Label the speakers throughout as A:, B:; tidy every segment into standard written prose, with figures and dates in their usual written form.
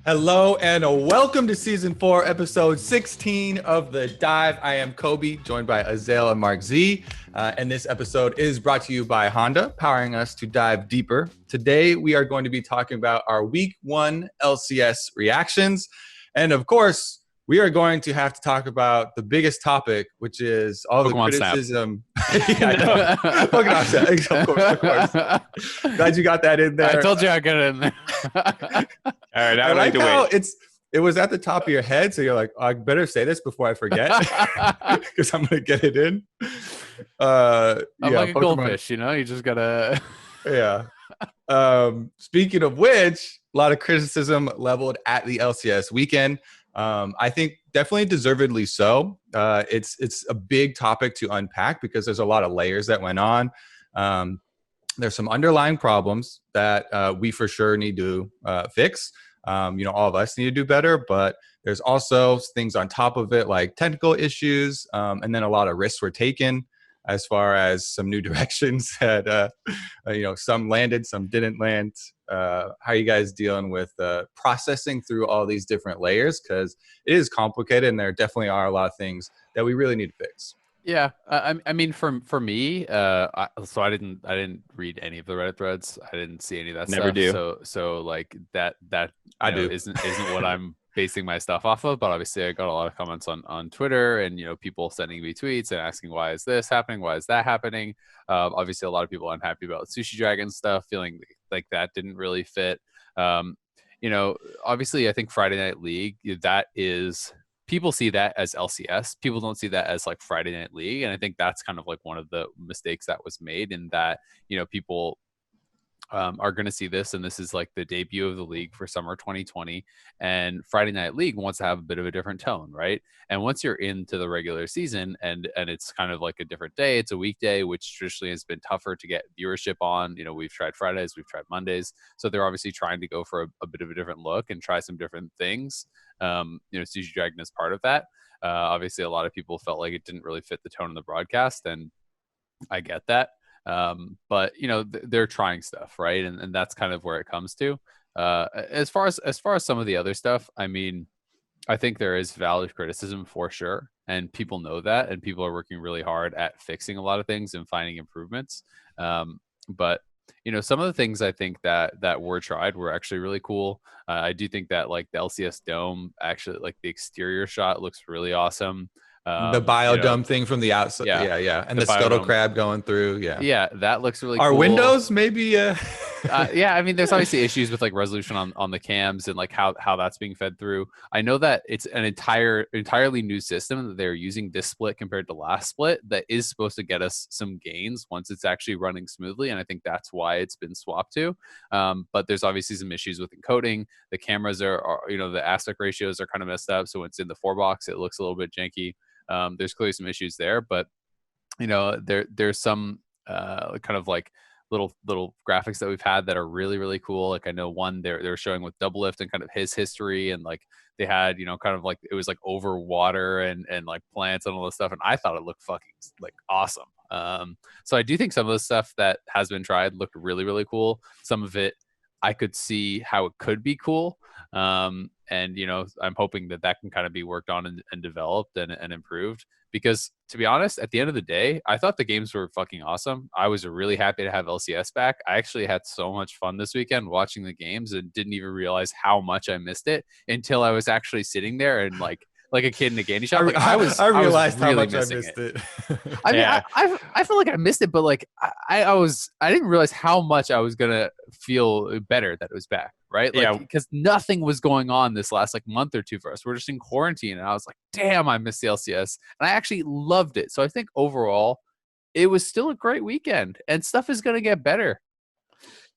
A: Hello and welcome to season 4, episode 16 of The Dive. I am Kobe, joined by Azael and MarkZ. And this episode is brought to you by Honda, powering us to dive deeper. Today, we are going to be talking about our week 1 LCS reactions. And of course, we are going to have to talk about the biggest topic, which is all
B: Pokemon
A: the criticism. Pokemon Snap. Of course. Glad you got that in there.
B: I told you I'd get it in there.
C: All right,
A: I like how it was at the top of your head, so you're like, oh, I better say this before I forget, because I'm gonna get it in.
B: I'm like a
A: Pokemon.
B: goldfish, you know. You just gotta.
A: Yeah. Speaking of which, a lot of criticism leveled at the LCS weekend. I think definitely deservedly so. It's a big topic to unpack because there's a lot of layers that went on. There's some underlying problems that we for sure need to fix. All of us need to do better, but there's also things on top of it, like technical issues, and then a lot of risks were taken as far as some new directions that, some landed, some didn't land. How are you guys dealing with processing through all these different layers? Because it is complicated, and there definitely are a lot of things that we really need to fix.
B: Yeah, I mean, for me, I didn't read any of the Reddit threads. I didn't see any of that
C: Never
B: stuff.
C: do.
B: So like that isn't what I'm basing my stuff off of. But obviously, I got a lot of comments on Twitter, and people sending me tweets and asking why is this happening, why is that happening. Obviously, a lot of people unhappy about Sushi Dragon stuff, feeling like that didn't really fit. Obviously, I think Friday Night League, that is. People see that as LCS. People don't see that as like Friday Night League. And I think that's kind of like one of the mistakes that was made in that, people are going to see this. And this is like the debut of the league for summer 2020. And Friday Night League wants to have a bit of a different tone, right? And once you're into the regular season and it's kind of like a different day, it's a weekday, which traditionally has been tougher to get viewership on. We've tried Fridays, we've tried Mondays. So they're obviously trying to go for a bit of a different look and try some different things. Sushi Dragon is part of that. Obviously, a lot of people felt like it didn't really fit the tone of the broadcast, and I get that. But they're trying stuff, right? And that's kind of where it comes to. As far as some of the other stuff, I mean, I think there is valid criticism for sure, and people know that, and people are working really hard at fixing a lot of things and finding improvements. But some of the things I think that were tried were actually really cool. I do think that like the LCS Dome, actually, like the exterior shot looks really awesome.
A: The biodome thing from the outside, yeah, and the scuttle crab going through,
B: yeah, that looks really
A: cool. Our windows, maybe,
B: yeah. I mean, there's obviously issues with like resolution on the cams and like how that's being fed through. I know that it's an entirely new system that they're using this split compared to last split that is supposed to get us some gains once it's actually running smoothly, and I think that's why it's been swapped to. But there's obviously some issues with encoding. The cameras are the aspect ratios are kind of messed up, so when it's in the 4-box, it looks a little bit janky. There's clearly some issues there, but there's some kind of like little graphics that we've had that are really, really cool. Like I know one they're showing with Double Lift and kind of his history, and like they had kind of like it was like over water and like plants and all this stuff, and I thought it looked fucking like awesome. So I do think some of the stuff that has been tried looked really, really cool. Some of it I could see how it could be cool. And I'm hoping that can kind of be worked on and developed and improved, because to be honest, at the end of the day, I thought the games were fucking awesome. I was really happy to have LCS back. I actually had so much fun this weekend watching the games and didn't even realize how much I missed it until I was actually sitting there and like a kid in a candy shop. Like, I
A: realized
B: really
A: how much I
B: missing
A: missed it.
B: I mean, I feel like I missed it, but like I didn't realize how much I was gonna feel better that it was back, right? Like, because nothing was going on this last like month or two for us. We're just in quarantine, and I was like, damn, I missed the LCS, and I actually loved it. So I think overall, it was still a great weekend, and stuff is gonna get better.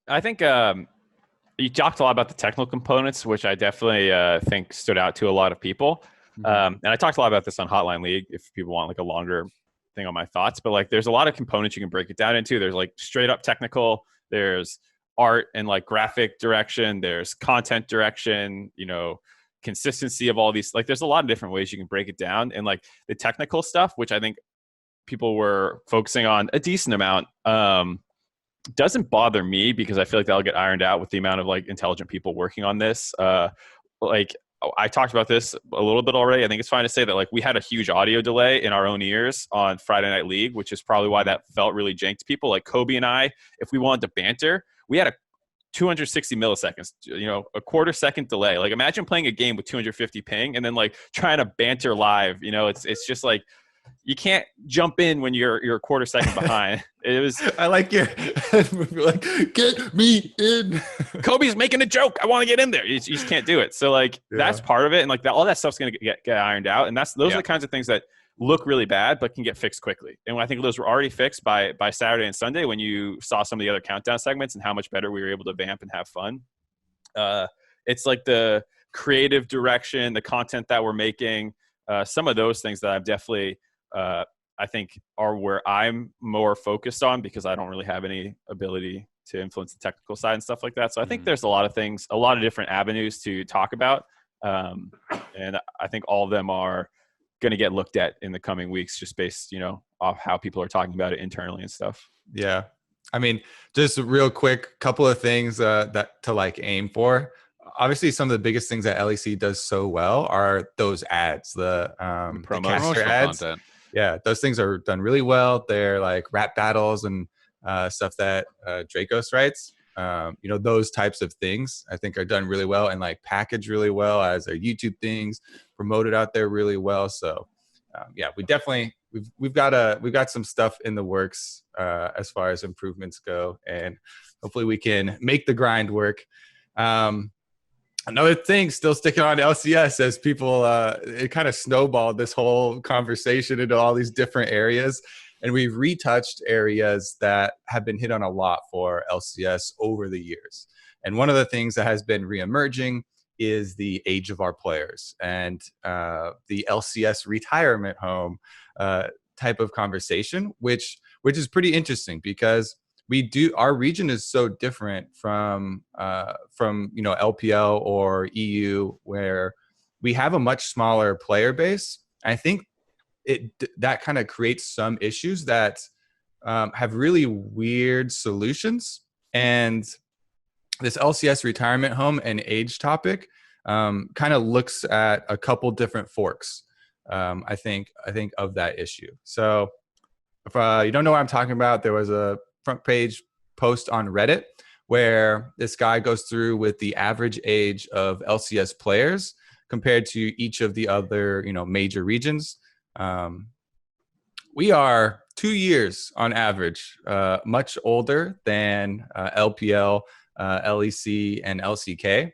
C: I think you talked a lot about the technical components, which I definitely think stood out to a lot of people. And I talked a lot about this on Hotline League if people want like a longer thing on my thoughts, but like there's a lot of components you can break it down into. There's like straight up technical, there's art and like graphic direction, there's content direction, consistency of all these, like there's a lot of different ways you can break it down. And like the technical stuff, which I think people were focusing on a decent amount, doesn't bother me because I feel like that'll get ironed out with the amount of like intelligent people working on this. like I talked about this a little bit already. I think it's fine to say that like we had a huge audio delay in our own ears on Friday Night League, which is probably why that felt really jank to people. Like Kobe and I, if we wanted to banter, we had a 260 milliseconds, a quarter second delay. Like imagine playing a game with 250 ping and then like trying to banter live. It's just like you can't jump in when you're a quarter second behind. It was.
A: I like your like, get me in.
C: Kobe's making a joke. I want to get in there. You just can't do it. So like that's part of it, and like all that stuff's gonna get ironed out. And those are the kinds of things that look really bad but can get fixed quickly. And I think those were already fixed by Saturday and Sunday when you saw some of the other countdown segments and how much better we were able to vamp and have fun. It's like the creative direction, the content that we're making, some of those things that I've definitely I think are where I'm more focused on because I don't really have any ability to influence the technical side and stuff like that. So I think there's a lot of things, a lot of different avenues to talk about. And I think all of them are going to get looked at in the coming weeks, just based, off how people are talking about it internally and stuff.
A: Yeah. I mean, just real quick, couple of things that to like aim for. Obviously, some of the biggest things that LEC does so well are those ads, the caster ads. Content. Yeah, those things are done really well. They're like rap battles and stuff that Dracos writes. Those types of things I think are done really well and like packaged really well as their YouTube things, promoted out there really well. So we've got some stuff in the works as far as improvements go, and hopefully we can make the grind work. Another thing, still sticking on LCS, as people, it kind of snowballed this whole conversation into all these different areas. And we've retouched areas that have been hit on a lot for LCS over the years. And one of the things that has been reemerging is the age of our players and the LCS Retirement Home type of conversation, which is pretty interesting because our region is so different from LPL or EU, where we have a much smaller player base. I think that kind of creates some issues that have really weird solutions. And this LCS Retirement Home and age topic kind of looks at a couple different forks. I think of that issue. So if you don't know what I'm talking about, there was a front page post on Reddit where this guy goes through with the average age of LCS players compared to each of the other, major regions. We are 2 years on average, much older than LPL, LEC, and LCK.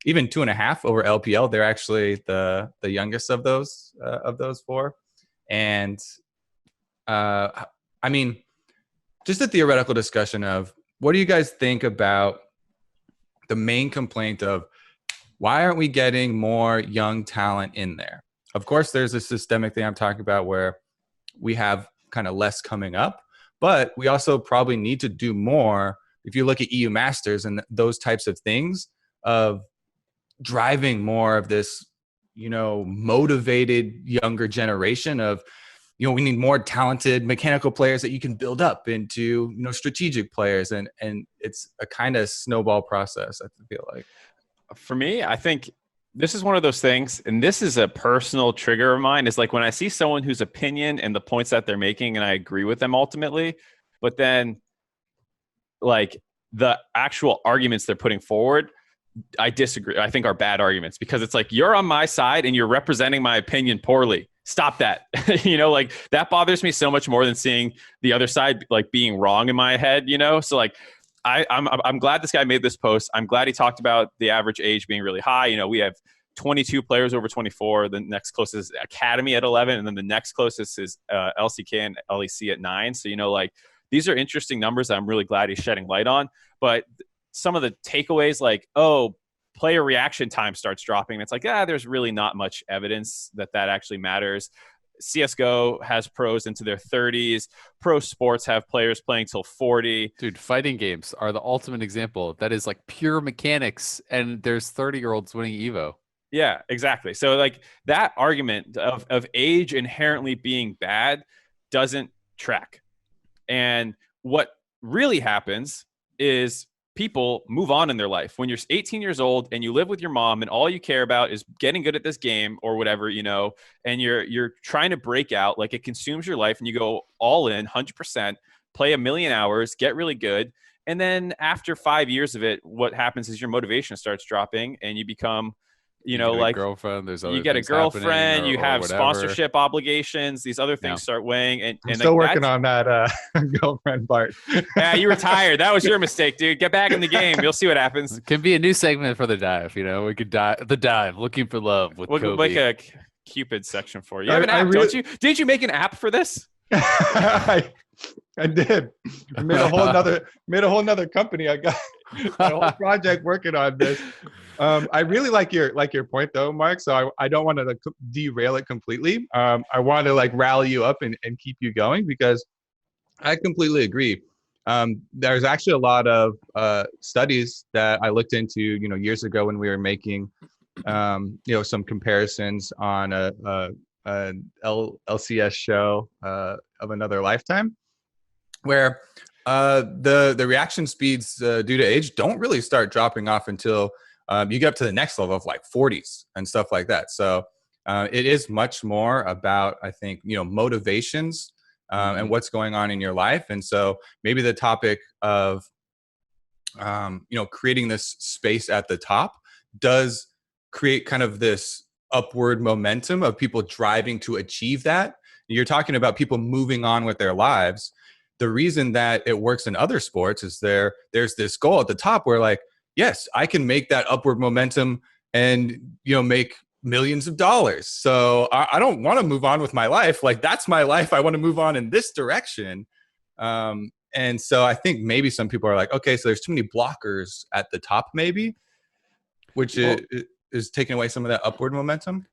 A: Even 2.5 over LPL. They're actually the youngest of those four. And I mean, just a theoretical discussion of what do you guys think about the main complaint of why aren't we getting more young talent in there? Of course, there's a systemic thing I'm talking about where we have kind of less coming up, but we also probably need to do more. If you look at EU Masters and those types of things of driving more of this, motivated younger generation of, we need more talented mechanical players that you can build up into, strategic players. And it's a kind of snowball process, I feel like.
C: For me, I think this is one of those things, and this is a personal trigger of mine, is like when I see someone whose opinion and the points that they're making, and I agree with them ultimately, but then like the actual arguments they're putting forward, I disagree. I think are bad arguments because it's like, you're on my side and you're representing my opinion poorly. Stop that. Like that bothers me so much more than seeing the other side like being wrong in my head, So like I'm glad this guy made this post. I'm glad he talked about the average age being really high. We have 22 players over 24. The next closest is Academy at 11. And then the next closest is LCK and LEC at 9. So, like these are interesting numbers that I'm really glad he's shedding light on. But some of the takeaways like, player reaction time starts dropping. It's like, there's really not much evidence that actually matters. CSGO has pros into their 30s. Pro sports have players playing till 40.
B: Dude, fighting games are the ultimate example. That is like pure mechanics, and there's 30-year-olds winning Evo.
C: Yeah, exactly. So like that argument of age inherently being bad doesn't track. And what really happens is people move on in their life. When you're 18 years old and you live with your mom and all you care about is getting good at this game or whatever, you know, and you're trying to break out, like it consumes your life and you go all in 100%, play 1,000,000 hours, get really good. And then after 5 years of it, what happens is your motivation starts dropping and you become, you know,
B: get a
C: like
B: girlfriend, there's other
C: you get a
B: things happening
C: girlfriend, you
B: or
C: have
B: whatever.
C: sponsorship obligations, these other things
B: Yeah.
C: start weighing. And
A: I'm still
C: like
A: working on that girlfriend part.
C: yeah, you retired. That was your mistake, dude. Get back in the game. You'll see what happens.
B: It can be a new segment for the dive. You know, we could the dive, looking for love with
C: We'll
B: Kobe.
C: make a Cupid section for you. You have an app, don't you? Didn't you make an app for this?
A: I did. I made a whole nother company. I got a whole project working on this. I really like your point though, Mark. So I don't want to derail it completely. I want to like rally you up and keep you going because I completely agree. There's actually a lot of studies that I looked into, you know, years ago when we were making, you know, some comparisons on a LCS show of another lifetime, where the reaction speeds due to age don't really start dropping off until you get up to the next level of like 40s and stuff like that. So it is much more about, I think, you know, motivations and what's going on in your life. And so maybe the topic of, you know, creating this space at the top does create kind of this upward momentum of people driving to achieve that. You're talking about people moving on with their lives. The reason that it works in other sports is there's this goal at the top where like, yes, I can make that upward momentum and, you know, make millions of dollars. So I don't want to move on with my life. Like that's my life. I want to move on in this direction. And so I think maybe some people are like, okay, so there's too many blockers at the top, maybe, which is taking away some of that upward momentum.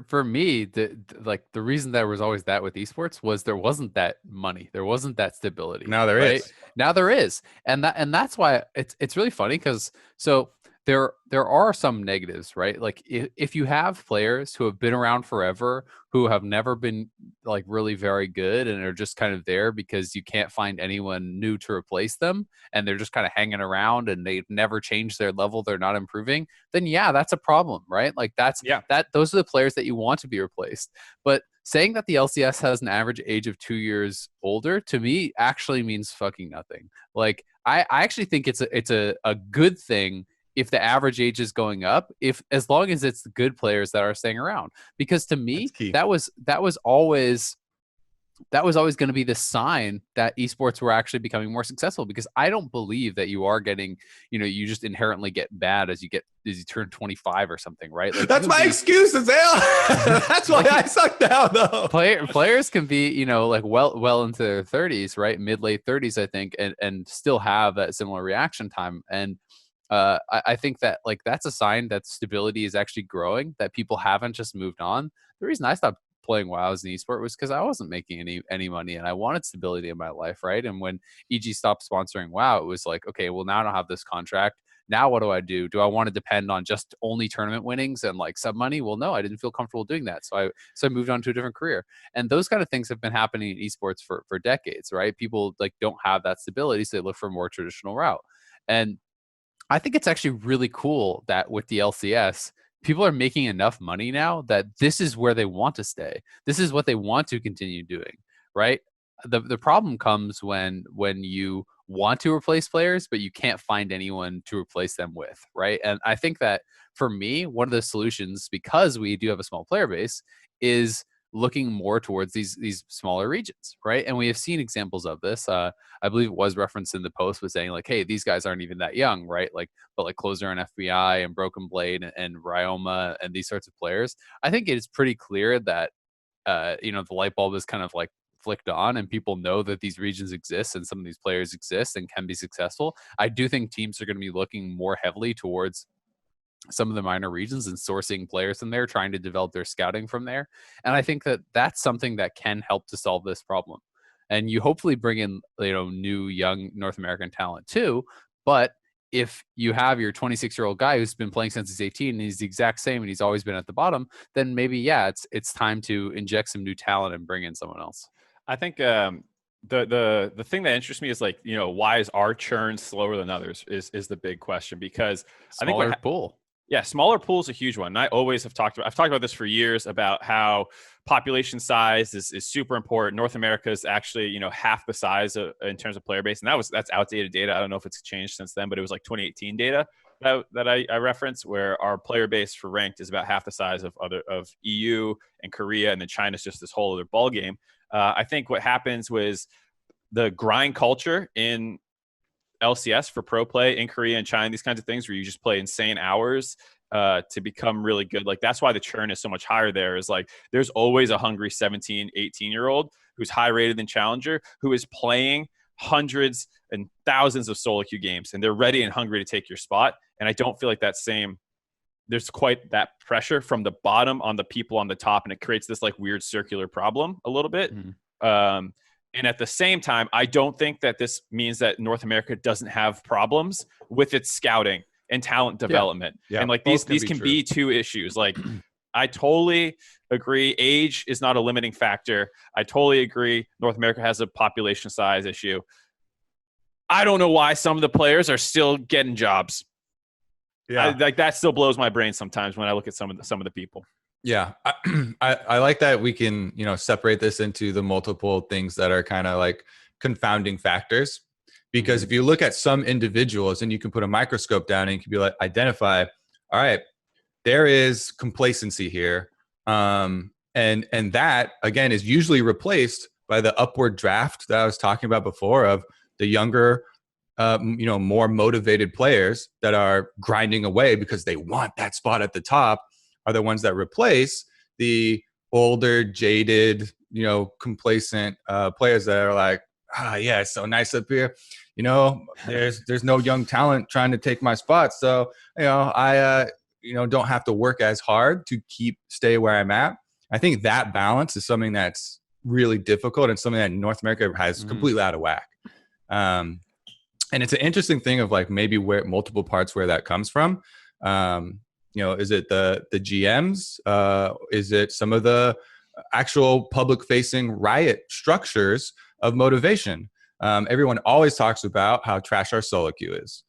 B: For me, the reason there was always that with esports was there wasn't that money, there wasn't that stability.
A: Now there is.
B: Now there is, and that's why it's really funny because so there are some negatives, right? Like if you have players who have been around forever, who have never been like really very good and are just kind of there because you can't find anyone new to replace them, and they're just kind of hanging around and they've never changed their level, they're not improving, then yeah, that's a problem, right? Like those are the players that you want to be replaced. But saying that the LCS has an average age of 2 years older to me actually means fucking nothing. Like I actually think it's a good thing if the average age is going up, as long as it's the good players that are staying around. Because to me, that was always going to be the sign that esports were actually becoming more successful. Because I don't believe that you are getting, you know, you just inherently get bad as you turn 25 or something, right? Like
A: that's my excuse, Azale. That's why I suck now, though.
B: Players can be, you know, like well into their 30s, right, late 30s, I think, and still have that similar reaction time. And I think that like that's a sign that stability is actually growing, that people haven't just moved on. The reason I stopped playing WoW as an esport was because I wasn't making any money and I wanted stability in my life, right? And when EG stopped sponsoring WoW, it was like, okay, well now I don't have this contract. Now what do I do? Do I want to depend on just only tournament winnings and like sub money? Well, no, I didn't feel comfortable doing that. So I moved on to a different career. And those kind of things have been happening in esports for decades, right? People like don't have that stability, so they look for a more traditional route. And I think it's actually really cool that with the LCS, people are making enough money now that this is where they want to stay. This is what they want to continue doing, right? The problem comes when you want to replace players, but you can't find anyone to replace them with, right? And I think that for me, one of the solutions, because we do have a small player base, is looking more towards these smaller regions, right? And we have seen examples of this. I believe it was referenced in the post with saying like, hey, these guys aren't even that young, right? Like, but like Closer and FBI and Broken Blade and Ryoma and these sorts of players. I think it is pretty clear that you know, the light bulb is kind of like flicked on and people know that these regions exist and some of these players exist and can be successful. I do think teams are going to be looking more heavily towards some of the minor regions and sourcing players from there, trying to develop their scouting from there. And I think that that's something that can help to solve this problem. And you hopefully bring in, you know, new young North American talent too. But if you have your 26-year-old guy who's been playing since he's 18 and he's the exact same and he's always been at the bottom, then maybe, yeah, it's time to inject some new talent and bring in someone else.
C: I think the thing that interests me is like, why is our churn slower than others is the big question, because I think
B: Smaller pool.
C: yeah, smaller pool is a huge one. And I've talked about this for years about how population size is super important. North America is actually, half the size in terms of player base. And that's outdated data. I don't know if it's changed since then, but it was like 2018 data that I referenced, where our player base for ranked is about half the size of EU and Korea. And then China's just this whole other ball game. I think what happens was the grind culture in LCS for pro play in Korea and China, these kinds of things where you just play insane hours to become really good. Like, that's why the churn is so much higher there, is like there's always a hungry 17, 18-year-old who's high rated than Challenger, who is playing hundreds and thousands of solo queue games, and they're ready and hungry to take your spot. And I don't feel like there's quite that pressure from the bottom on the people on the top, and it creates this like weird circular problem a little bit. Mm-hmm. And at the same time, I don't think that this means that North America doesn't have problems with its scouting and talent development. Yeah. And like these can be two issues. Like, I totally agree. Age is not a limiting factor. I totally agree. North America has a population size issue. I don't know why some of the players are still getting jobs. Yeah. Like, that still blows my brain sometimes when I look at some of the people.
A: Yeah, I like that we can, separate this into the multiple things that are kind of like confounding factors. Because if you look at some individuals and you can put a microscope down and you can be like, identify, all right, there is complacency here. And that, again, is usually replaced by the upward draft that I was talking about before of the younger, more motivated players that are grinding away because they want that spot at the top, are the ones that replace the older, jaded, complacent players that are like, yeah, it's so nice up here. There's no young talent trying to take my spot. So, I don't have to work as hard to stay where I'm at. I think that balance is something that's really difficult and something that North America has completely out of whack. And it's an interesting thing of like maybe where multiple parts where that comes from. Is it the GMs? Is it some of the actual public-facing riot structures of motivation? Everyone always talks about how trash our solo queue is.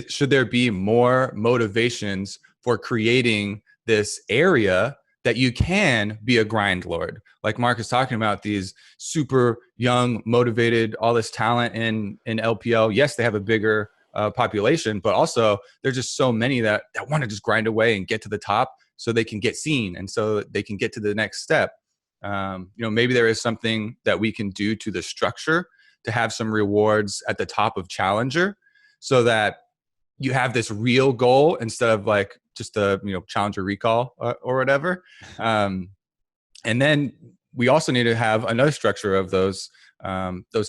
A: Should there be more motivations for creating this area that you can be a grind lord? Like Mark is talking about, these super young, motivated, all this talent in LPL. Yes, they have a bigger population, but also there's just so many that want to just grind away and get to the top so they can get seen and so they can get to the next step. Maybe there is something that we can do to the structure to have some rewards at the top of Challenger so that you have this real goal instead of like just a Challenger recall or whatever. And then we also need to have another structure of those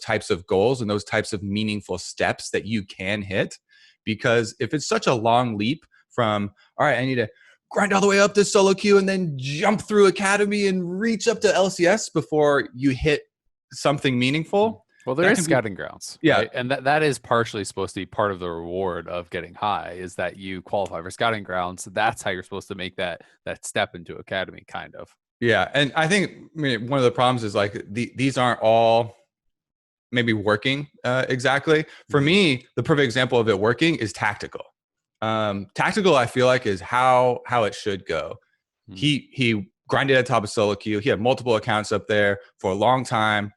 A: types of goals and those types of meaningful steps that you can hit. Because if it's such a long leap from, all right, I need to grind all the way up this solo queue and then jump through academy and reach up to LCS before you hit something meaningful.
B: Well, there is scouting grounds. Yeah. Right? And that is partially supposed to be part of the reward of getting high, is that you qualify for scouting grounds. That's how you're supposed to make that step into academy, kind of.
A: Yeah. And I think one of the problems is like these aren't all maybe working exactly. For me, the perfect example of it working is tactical. Tactical, I feel like, is how it should go. He grinded at top of solo queue. He had multiple accounts up there for a long time.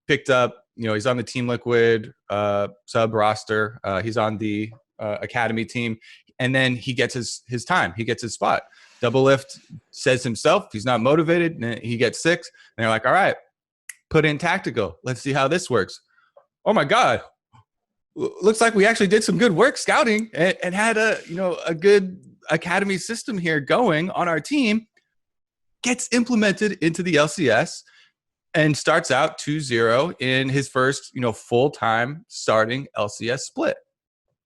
A: Picked up, he's on the Team Liquid sub roster. He's on the academy team, and then he gets his time. He gets his spot. Double Lift says himself he's not motivated, and he gets 6. And they're like, all right, put in tactical. Let's see how this works. Oh my God. Looks like we actually did some good work scouting and had a good academy system here going on our team. Gets implemented into the LCS and starts out 2-0 in his first, full-time starting LCS split.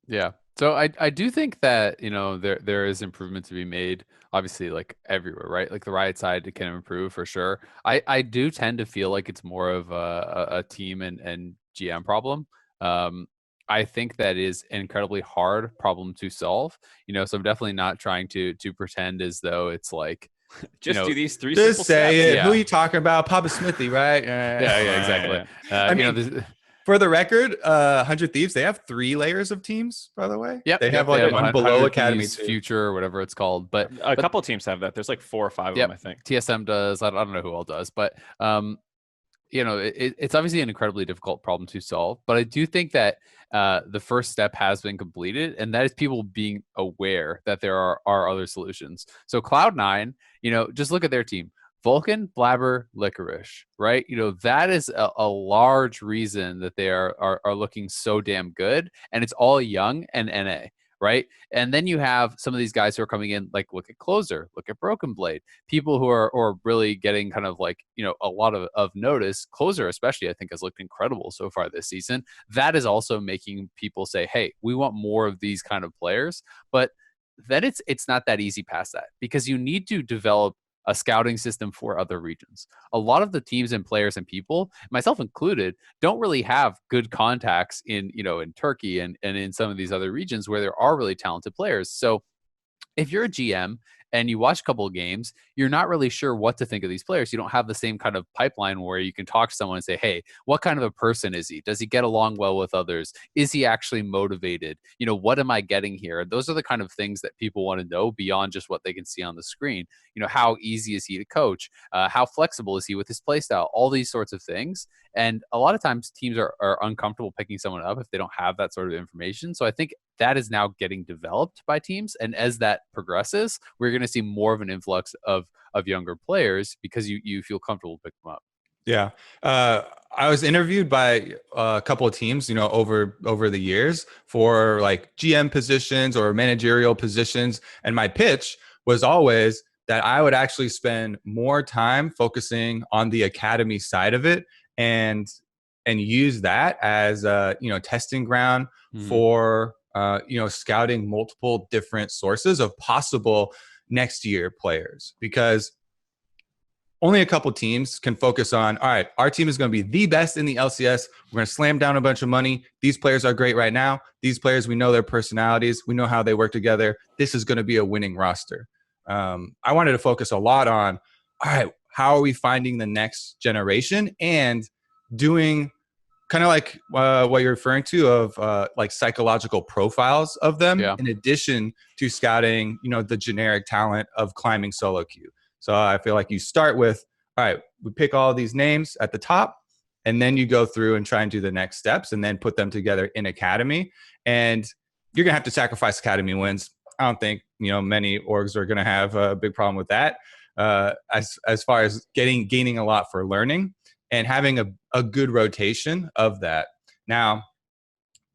B: Yeah. So I do think that, there is improvement to be made, obviously, like everywhere, right? Like the Riot side can improve for sure. I do tend to feel like it's more of a team and GM problem. I think that is an incredibly hard problem to solve, so I'm definitely not trying to pretend as though it's like
C: Just do these 3
A: Just
C: simple
A: say
C: steps.
A: it.
B: Yeah.
A: Who are you talking about? Papa Smithy, right?
B: Yeah, exactly.
A: I mean, for the record, 100 Thieves, they have 3 layers of teams, by the way.
B: Yep,
A: They have like one
B: 100
A: below Academy
B: Thieves,
A: too.
B: Future, or whatever it's called. But
C: A couple of teams have that. There's like 4 or 5 of them, I think.
B: TSM does. I don't know who all does, but it's obviously an incredibly difficult problem to solve. But I do think that the first step has been completed, and that is people being aware that there are other solutions. So Cloud9, just look at their team. Vulcan, Blabber, Licorice, right? That is a large reason that they are looking so damn good. And it's all young and NA, right? And then you have some of these guys who are coming in, like look at Closer, look at Broken Blade, people who are really getting kind of like, a lot of notice. Closer especially, I think, has looked incredible so far this season. That is also making people say, hey, we want more of these kind of players. But then it's not that easy past that, because you need to develop a scouting system for other regions. A lot of the teams and players and people, myself included, don't really have good contacts in Turkey and in some of these other regions where there are really talented players. So if you're a GM and you watch a couple of games, you're not really sure what to think of these players. You don't have the same kind of pipeline where you can talk to someone and say, hey, what kind of a person is he? Does he get along well with others? Is he actually motivated? What am I getting here? Those are the kind of things that people want to know beyond just what they can see on the screen. How easy is he to coach? How flexible is he with his play style? All these sorts of things. And a lot of times teams are uncomfortable picking someone up if they don't have that sort of information. So I think that is now getting developed by teams. And as that progresses, we're going to see more of an influx of younger players because you feel comfortable picking them up.
A: Yeah. I was interviewed by a couple of teams, over the years for like GM positions or managerial positions. And my pitch was always that I would actually spend more time focusing on the academy side of it and use that as a, testing ground for, scouting multiple different sources of possible next year players, because only a couple teams can focus on, all right, our team is going to be the best in the LCS. We're going to slam down a bunch of money. These players are great right now. These players, we know their personalities. We know how they work together. This is going to be a winning roster. I wanted to focus a lot on, all right, how are we finding the next generation and doing kind of like what you're referring to of like psychological profiles of them in addition to scouting, the generic talent of climbing solo queue. So I feel like you start with, all right, we pick all these names at the top, and then you go through and try and do the next steps and then put them together in academy. And you're going to have to sacrifice academy wins. I don't think, many orgs are going to have a big problem with that as far as gaining a lot for learning and having a good rotation of that. Now,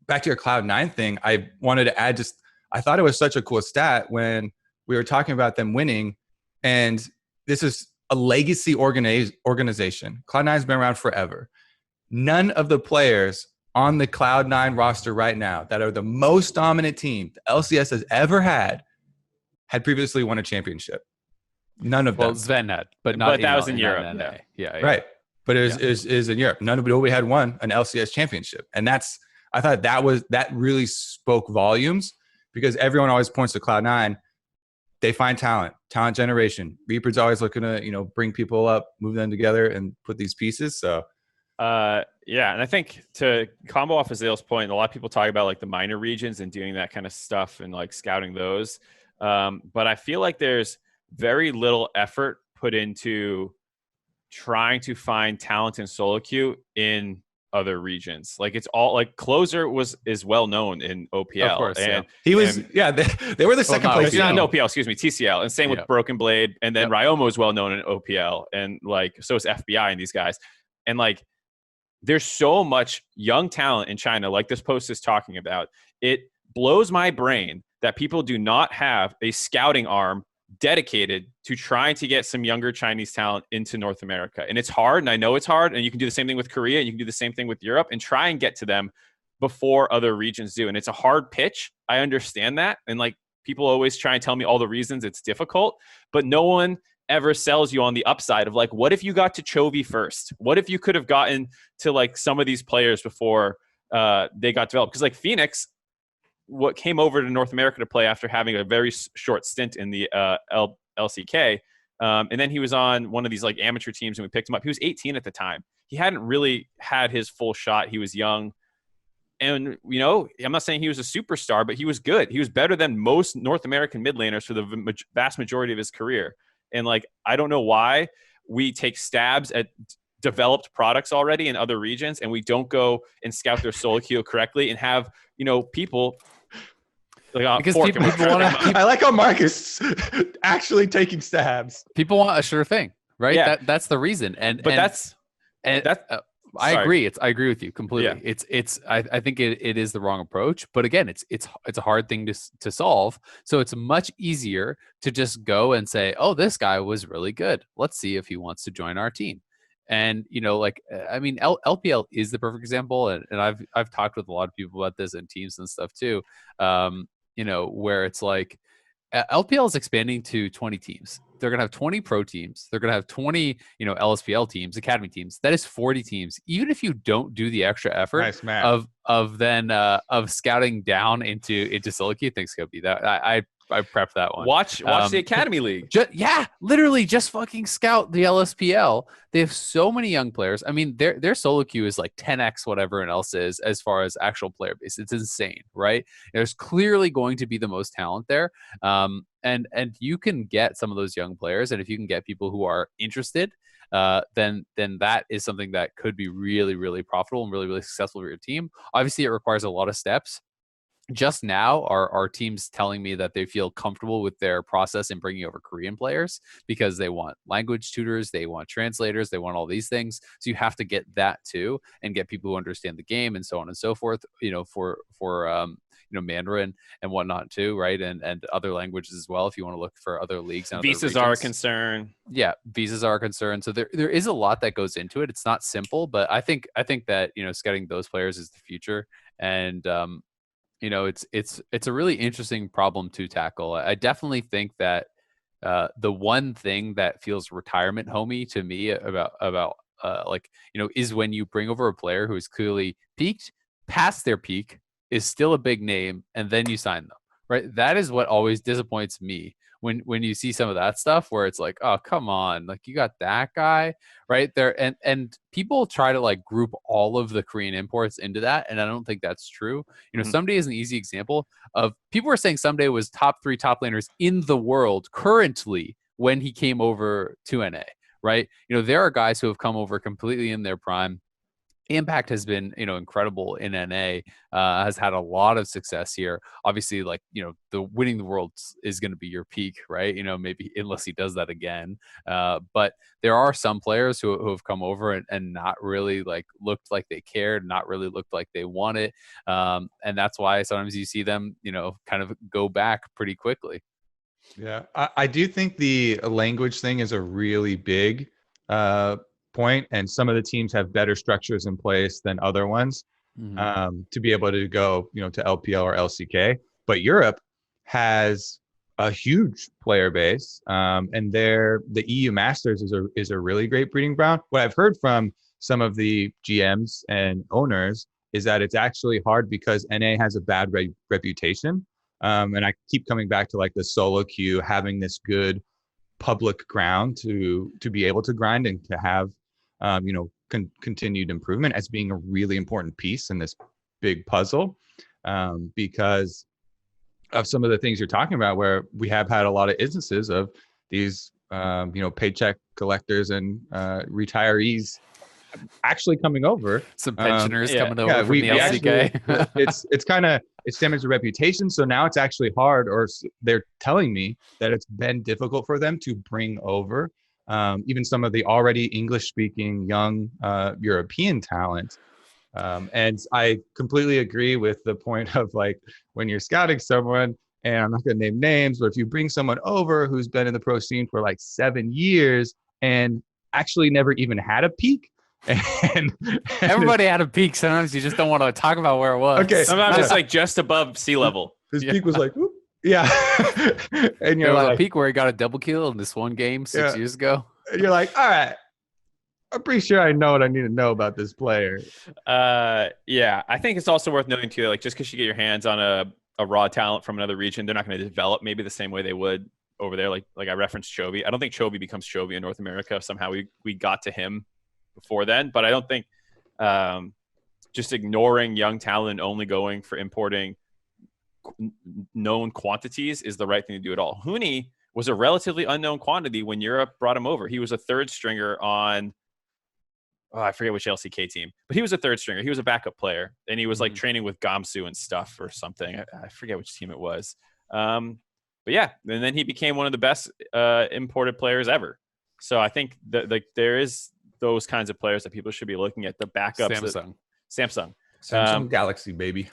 A: back to your Cloud9 thing, I wanted to add I thought it was such a cool stat when we were talking about them winning. And this is a legacy organization. Cloud9 has been around forever. None of the players on the Cloud9 roster right now that are the most dominant team the LCS has ever had previously won a championship. None of them.
B: Well, Sven had, but
C: that was in Europe.
B: Yeah.
A: Right. But it is in Europe. Nobody had won an LCS championship. And I thought that really spoke volumes, because everyone always points to Cloud9. They find talent generation. Reaper's always looking to, bring people up, move them together and put these pieces. So,
C: yeah. And I think to combo off of Zale's point, a lot of people talk about like the minor regions and doing that kind of stuff and like scouting those. But I feel like there's very little effort put into trying to find talent in solo queue in other regions. Like it's all like Closer is well known in OPL.
B: Of course,
C: and
A: he was they were the second place.
C: Not in OPL, excuse me, TCL. And same with Broken Blade. And then Ryomo is well known in OPL. And like so is FBI and these guys. And like there's so much young talent in China, like this post is talking about. It blows my brain that people do not have a scouting arm dedicated to trying to get some younger Chinese talent into North America. And it's hard, and I know it's hard, and you can do the same thing with Korea, and you can do the same thing with Europe, and try and get to them before other regions do. And it's a hard pitch. I understand that. And like people always try and tell me all the reasons it's difficult, but no one ever sells you on the upside of like, what if you got to Chovy first? What if you could have gotten to like some of these players before they got developed? Because like Phoenix, what came over to North America to play after having a very short stint in the LCK, And then he was on one of these like amateur teams and we picked him up. He was 18 at the time. He hadn't really had his full shot. He was young. And, you know, I'm not saying he was a superstar, but he was good. He was better than most North American mid laners for the vast majority of his career. And, like, I don't know why we take stabs at developed products already in other regions and we don't go and scout their solo queue correctly and have, you know, people like
B: because people want to.
A: I like how Mark is actually taking stabs.
B: People want a sure thing, right?
C: Yeah.
B: That's the reason. I agree. I agree with you completely.
C: Yeah.
B: I think it is the wrong approach, but again, it's a hard thing to solve. So it's much easier to just go and say, oh, this guy was really good. Let's see if he wants to join our team. And, you know, like, I mean, LPL is the perfect example. And I've talked with a lot of people about this and teams and stuff too. You know, where it's like LPL is expanding to 20 teams. They're going to have 20 pro teams. They're going to have 20, you know, LSPL teams, academy teams. That is 40 teams. Even if you don't do the extra effort of scouting down into solo queue, things could be that. I prepped that one.
C: Watch the Academy League.
B: Literally just fucking scout the LSPL. They have so many young players. I mean, their solo queue is like 10x whatever else is as far as actual player base. It's insane, right? There's clearly going to be the most talent there. And you can get some of those young players, and if you can get people who are interested, then that is something that could be really, really profitable and really, really successful for your team. Obviously, it requires a lot of steps. Just now, our team's telling me that they feel comfortable with their process in bringing over Korean players because they want language tutors, they want translators, they want all these things. So you have to get that too, and get people who understand the game and so on and so forth. You know, for you know, Mandarin and whatnot too, right? And other languages as well. If you want to look for other leagues, and
C: visas are a concern.
B: Yeah, visas are a concern. So there is a lot that goes into it. It's not simple, but I think that, you know, scouting those players is the future. And you know, it's a really interesting problem to tackle. I definitely think that the one thing that feels retirement homey to me about like, you know, is when you bring over a player who is clearly peaked, past their peak, is still a big name, and then you sign them, right? That is what always disappoints me when you see some of that stuff where it's like, oh, come on, like, you got that guy right there. And people try to like group all of the Korean imports into that, and I don't think that's true. You know, Someday is an easy example of people are saying Someday was top 3 top laners in the world currently when he came over to NA, right? You know, there are guys who have come over completely in their prime. Impact has been, you know, incredible in NA, has had a lot of success here. Obviously, like, you know, the winning the world is going to be your peak, right? You know, maybe unless he does that again. But there are some players who have come over and not really like looked like they cared, not really looked like they want it. And that's why sometimes you see them, you know, kind of go back pretty quickly.
A: Yeah, I do think the language thing is a really big point, and some of the teams have better structures in place than other ones to be able to go, you know, to LPL or LCK. But Europe has a huge player base, and the EU Masters is a really great breeding ground. What I've heard from some of the GMs and owners is that it's actually hard because NA has a bad reputation, and I keep coming back to like the solo queue having this good public ground to be able to grind and to have you know, continued improvement as being a really important piece in this big puzzle, because of some of the things you're talking about, where we have had a lot of instances of these, you know, paycheck collectors and retirees actually coming over.
B: Some pensioners coming over from the LCK.
A: It's damaged the reputation. So now it's actually hard, or they're telling me that it's been difficult for them to bring over even some of the already English-speaking young European talent. And I completely agree with the point of like when you're scouting someone, and I'm not going to name names, but if you bring someone over who's been in the pro scene for like 7 years and actually never even had a peak. And
B: everybody had a peak. Sometimes you just don't want to talk about where it was.
A: Okay.
C: Sometimes it's like just above sea level.
A: His peak was like, whoop. Yeah. And you're
B: like a peak where he got a double kill in this one game 6 years ago.
A: And you're like, all right, I'm pretty sure I know what I need to know about this player.
C: Yeah. I think it's also worth noting too, like just because you get your hands on a raw talent from another region, they're not going to develop maybe the same way they would over there. Like I referenced Chovy. I don't think Chovy becomes Chovy in North America. Somehow we got to him before then, but I don't think just ignoring young talent and only going for importing known quantities is the right thing to do at all. Hooney was a relatively unknown quantity when Europe brought him over. He was a third stringer on, I forget which LCK team, but he was a third stringer. He was a backup player, and he was like training with Gamsu and stuff or something. I forget which team it was. But yeah, and then he became one of the best imported players ever. So I think that like there is those kinds of players that people should be looking at. The backups. Samsung
A: Galaxy, baby.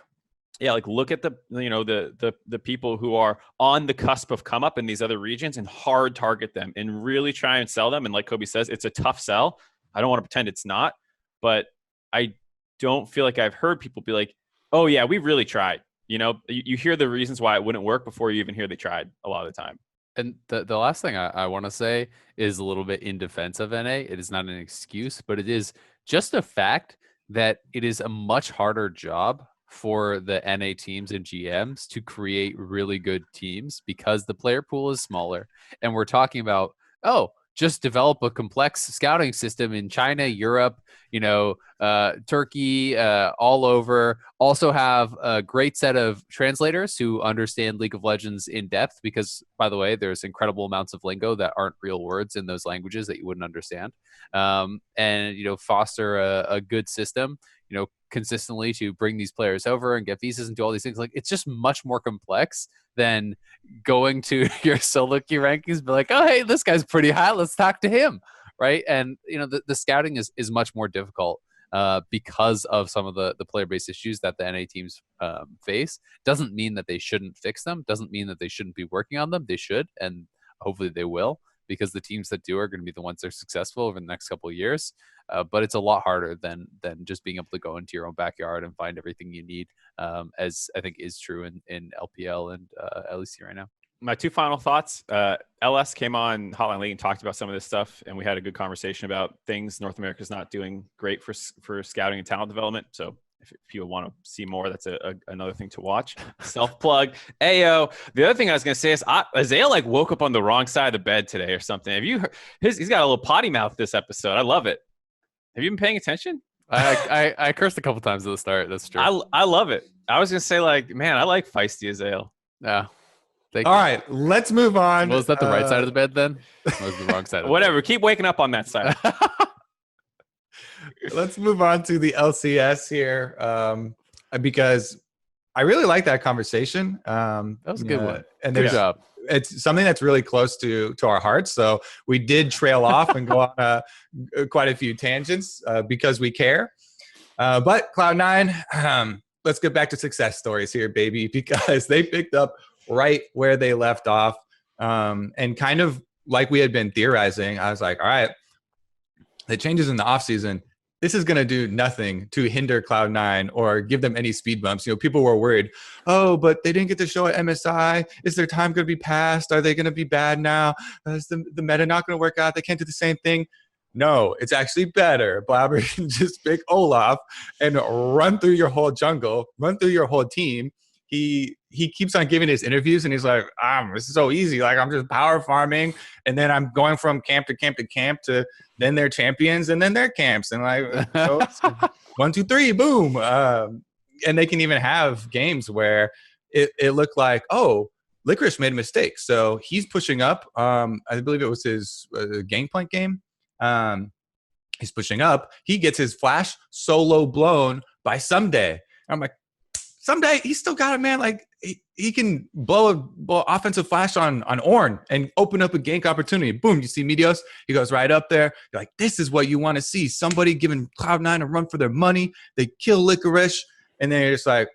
C: Yeah, like look at the people who are on the cusp of come up in these other regions and hard target them and really try and sell them. And like Kobe says, it's a tough sell. I don't want to pretend it's not, but I don't feel like I've heard people be like, oh yeah, we really tried. You hear the reasons why it wouldn't work before you even hear they tried a lot of the time.
B: And the last thing I want to say is a little bit in defense of NA. It is not an excuse, but it is just a fact that it is a much harder job for the NA teams and GMs to create really good teams because the player pool is smaller. And we're talking about, just develop a complex scouting system in China, Europe, Turkey, all over. Also have a great set of translators who understand League of Legends in depth because, by the way, there's incredible amounts of lingo that aren't real words in those languages that you wouldn't understand. And foster a good system, consistently to bring these players over and get visas and do all these things. Like, it's just much more complex than going to your solo queue rankings, be like, oh, hey, this guy's pretty high. Let's talk to him. Right. And, the scouting is much more difficult because of some of the player-based issues that the NA teams face. Doesn't mean that they shouldn't fix them. Doesn't mean that they shouldn't be working on them. They should. And hopefully they will, because the teams that do are going to be the ones that are successful over the next couple of years. But it's a lot harder than just being able to go into your own backyard and find everything you need, as I think is true in LPL and LEC right now.
C: My two final thoughts. LS came on Hotline League and talked about some of this stuff, and we had a good conversation about things North America's not doing great for scouting and talent development. So if you want to see more, that's another thing to watch. Self-plug. Ayo. The other thing I was going to say is Isaiah woke up on the wrong side of the bed today or something. Have you heard? He's got a little potty mouth this episode. I love it. Have you been paying attention?
B: I cursed a couple times at the start. That's true.
C: I love it. I was going to say, man, I like feisty Isaiah.
B: Yeah.
A: All right, let's move on.
B: Was that the right side of the bed then? Or was the wrong side of the
C: Whatever.
B: bed?
C: Keep waking up on that side.
A: Let's move on to the LCS here, because I really like that conversation.
B: That was a good one.
A: And
B: good job.
A: It's something that's really close to our hearts. So we did trail off and go on quite a few tangents because we care. But Cloud9, let's get back to success stories here, baby, because they picked up right where they left off. And kind of like we had been theorizing, I was like, all right, the changes in the offseason, this is going to do nothing to hinder Cloud9 or give them any speed bumps. People were worried, oh, but they didn't get to show at MSI. Is their time going to be past? Are they going to be bad now? Is the meta not going to work out? They can't do the same thing. No, it's actually better. Blabber can just pick Olaf and run through your whole jungle, run through your whole team. He keeps on giving his interviews, and he's like, this is so easy. Like, I'm just power farming, and then I'm going from camp to camp to camp to then they're champions and then they're camps. And so 1, 2, 3, boom. And they can even have games where it looked like, oh, Licorice made a mistake. So he's pushing up. I believe it was his Gangplank game. He's pushing up. He gets his flash solo blown by Someday. I'm like, Someday, he's still got it, man. Like, he can blow a offensive flash on Ornn and open up a gank opportunity. Boom, you see Meteos. He goes right up there. You're like, this is what you want to see. Somebody giving Cloud9 a run for their money. They kill Licorice. And then you're just like,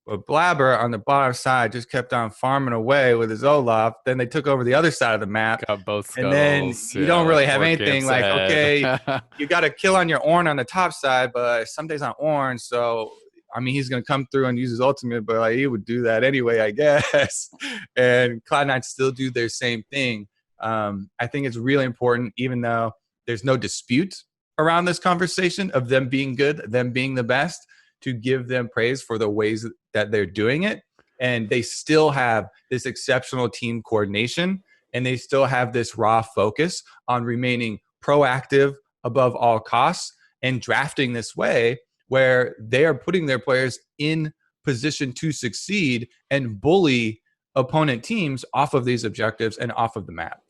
A: But Blabber on the bottom side just kept on farming away with his Olaf. Then they took over the other side of the map.
B: Got both skulls.
A: And then you don't really have anything like,
B: ahead.
A: okay, you got to kill on your Ornn on the top side, but Someday's on Ornn, so I mean, he's going to come through and use his ultimate, but he would do that anyway, I guess. And Cloud9 still do their same thing. I think it's really important, even though there's no dispute around this conversation of them being good, them being the best, to give them praise for the ways that they're doing it. and they still have this exceptional team coordination, and they still have this raw focus on remaining proactive above all costs and drafting this way where they are putting their players in position to succeed and bully opponent teams off of these objectives and off of the map.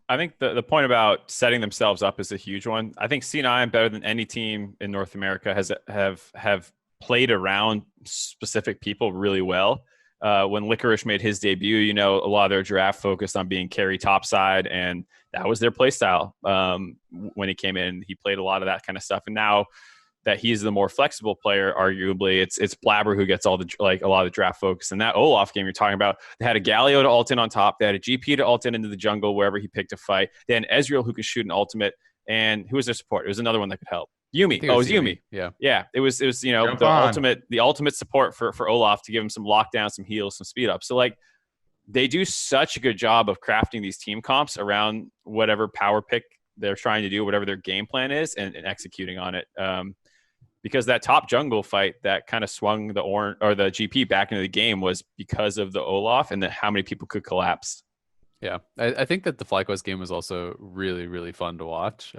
C: I think the point about setting themselves up is a huge one. I think C9, better than any team in North America, have played around specific people really well. When Licorice made his debut, a lot of their draft focused on being carry topside, and that was their play style. When he came in, he played a lot of that kind of stuff. And now that he's the more flexible player, arguably, it's Blabber who gets a lot of the draft focus. And that Olaf game you're talking about, they had a Galio to ult in on top. They had a GP to ult in into the jungle wherever he picked a fight. They had an Ezreal who could shoot an ultimate. And who was their support? It was another one that could help. Yumi. Oh, it was Yumi.
B: Yeah.
C: It was the ultimate support for Olaf to give him some lockdown, some heals, some speed up. So they do such a good job of crafting these team comps around whatever power pick they're trying to do, whatever their game plan is, and executing on it. Because that top jungle fight that kind of swung the GP back into the game was because of the Olaf and how many people could collapse.
B: Yeah, I think that the FlyQuest game was also really, really fun to watch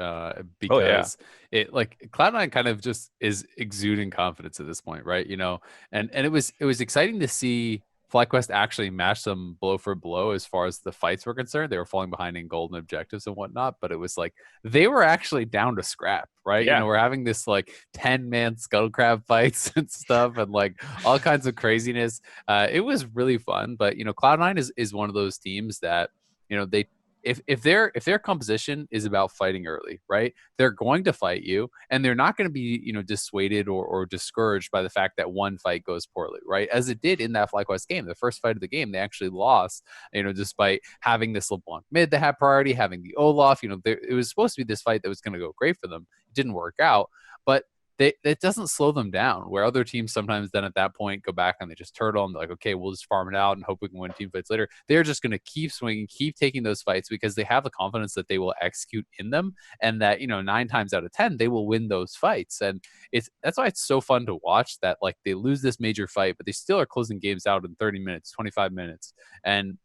B: because it Cloud9 kind of just is exuding confidence at this point, right? And it was exciting to see FlyQuest actually match them blow for blow as far as the fights were concerned. They were falling behind in golden objectives and whatnot, but it was they were actually down to scrap, right?
C: Yeah.
B: We're having this 10-man scuttle crab fights and stuff and all kinds of craziness. It was really fun, but Cloud9 is one of those teams that they if their composition is about fighting early, right? They're going to fight you, and they're not going to be dissuaded or discouraged by the fact that one fight goes poorly, right? As it did in that FlyQuest game, the first fight of the game, they actually lost, despite having this LeBlanc mid that had priority, having the Olaf. It was supposed to be this fight that was going to go great for them. It didn't work out, but it doesn't slow them down, where other teams sometimes then at that point go back and they just turtle and they're like, okay, we'll just farm it out and hope we can win team fights later. They're just going to keep swinging, keep taking those fights because they have the confidence that they will execute in them, and that 9 times out of 10 they will win those fights. And that's why it's so fun to watch that they lose this major fight, but they still are closing games out in 30 minutes, 25 minutes, and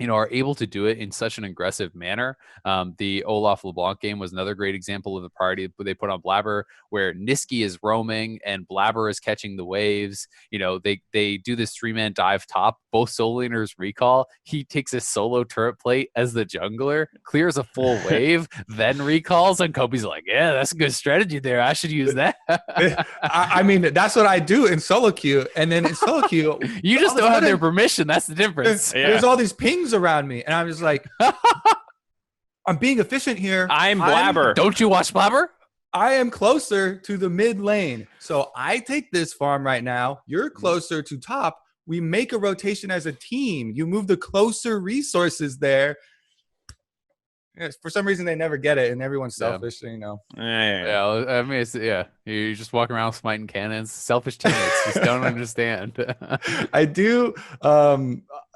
B: are able to do it in such an aggressive manner. The Olaf LeBlanc game was another great example of the priority they put on Blabber, where Niski is roaming and Blabber is catching the waves. They do this 3-man dive top. Both solo laners recall. He takes a solo turret plate as the jungler, clears a full wave, then recalls, and Kobe's like, yeah, that's a good strategy there. I should use that.
A: I mean, that's what I do in solo queue. And then in solo queue,
B: you just don't have their permission. That's the difference.
A: There's all these pings around me, and I'm just like, I'm being efficient here.
C: I'm Blabber.
B: Don't you watch Blabber?
A: I am closer to the mid lane, so I take this farm right now. You're closer to top. We make a rotation as a team. You move the closer resources there. Yes, for some reason they never get it, and everyone's selfish.
C: Yeah.
B: I mean, you're just walking around smiting cannons. Selfish teammates just don't understand.
A: I do,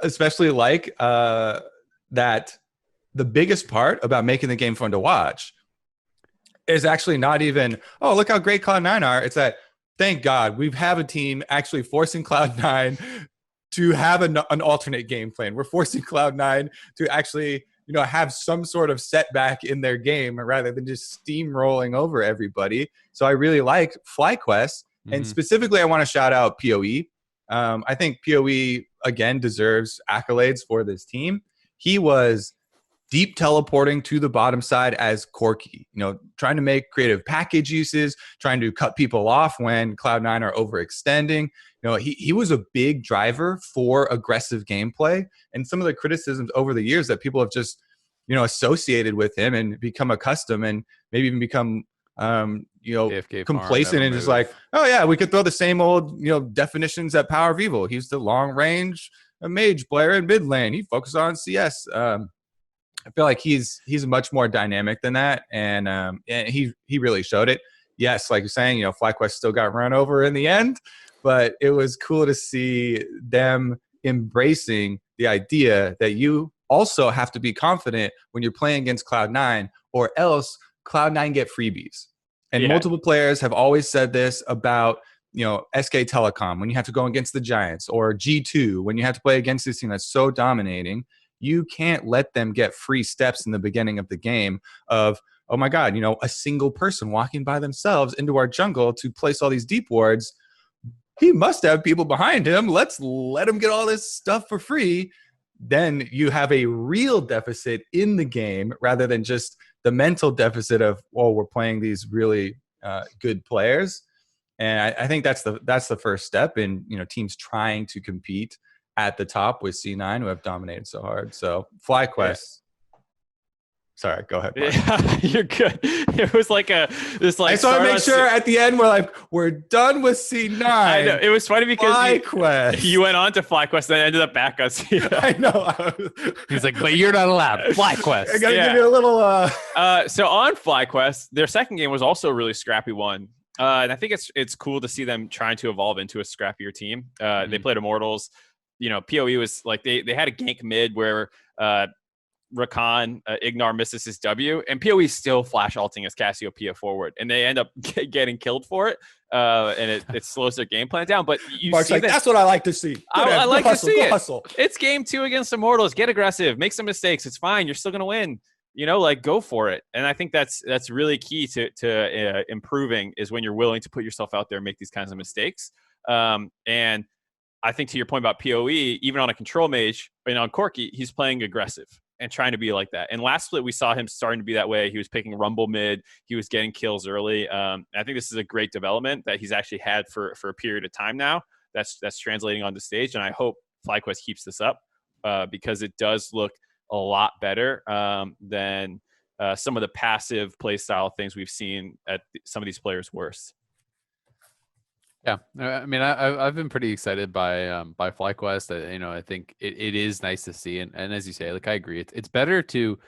A: especially like that. The biggest part about making the game fun to watch is actually not even, oh, look how great Cloud9 are. It's that, thank God, we have a team actually forcing Cloud9 to have an alternate game plan. We're forcing Cloud9 to actually, have some sort of setback in their game rather than just steamrolling over everybody. So I really like FlyQuest. And specifically, I want to shout out PoE. I think PoE, again, deserves accolades for this team. He was deep teleporting to the bottom side as Corky, trying to make creative package uses, trying to cut people off when Cloud9 are overextending. He was a big driver for aggressive gameplay, and some of the criticisms over the years that people have just, associated with him and become accustomed and maybe even become, complacent and just like, oh yeah, we could throw the same old, definitions at Power of Evil. He's the long range mage player in mid lane. He focuses on CS. I feel like he's much more dynamic than that, and he really showed it. Yes, like you're saying, FlyQuest still got run over in the end, but it was cool to see them embracing the idea that you also have to be confident when you're playing against Cloud9, or else Cloud9 get freebies. And multiple players have always said this about SK Telecom, when you have to go against the Giants, or G2, when you have to play against this team that's so dominating, you can't let them get free steps in the beginning of the game of, oh my God, a single person walking by themselves into our jungle to place all these deep wards. He must have people behind him. Let's let him get all this stuff for free. Then you have a real deficit in the game rather than just the mental deficit of, we're playing these really good players. And I think that's the first step in teams trying to compete at the top with C9, who have dominated so hard. So FlyQuest. Yeah. Sorry, go ahead.
C: Yeah, you're good. It was like this. I
A: just want to make sure at the end we're done with C9.
C: I know, it was funny because
A: FlyQuest.
C: You went on to FlyQuest and ended up back on C9.
A: I know.
B: He's like, but you're not allowed. FlyQuest.
A: I gotta give you a little.
C: So on FlyQuest, their second game was also a really scrappy one. And I think it's cool to see them trying to evolve into a scrappier team. They played Immortals. PoE was like they had a gank mid where Rakan Ignar misses his W, and PoE still flash alting as Cassiopeia forward, and they end up getting killed for it. And it slows their game plan down. But
A: Mark's like, that's what I like to see.
C: I like to see it.
A: Hustle.
C: It's game 2 against Immortals. Get aggressive. Make some mistakes. It's fine. You're still gonna win. Go for it. And I think that's really key to improving, is when you're willing to put yourself out there and make these kinds of mistakes. And I think to your point about PoE, even on a control mage and on Corki, he's playing aggressive and trying to be like that. And last split, we saw him starting to be that way. He was picking Rumble mid. He was getting kills early. I think this is a great development that he's actually had for a period of time now. That's translating on the stage. And I hope FlyQuest keeps this up because it does look a lot better than some of the passive play style things we've seen at some of these players' worst.
B: Yeah, I mean, I've been pretty excited by FlyQuest. I think it is nice to see, and as you say, like, I agree, it's better to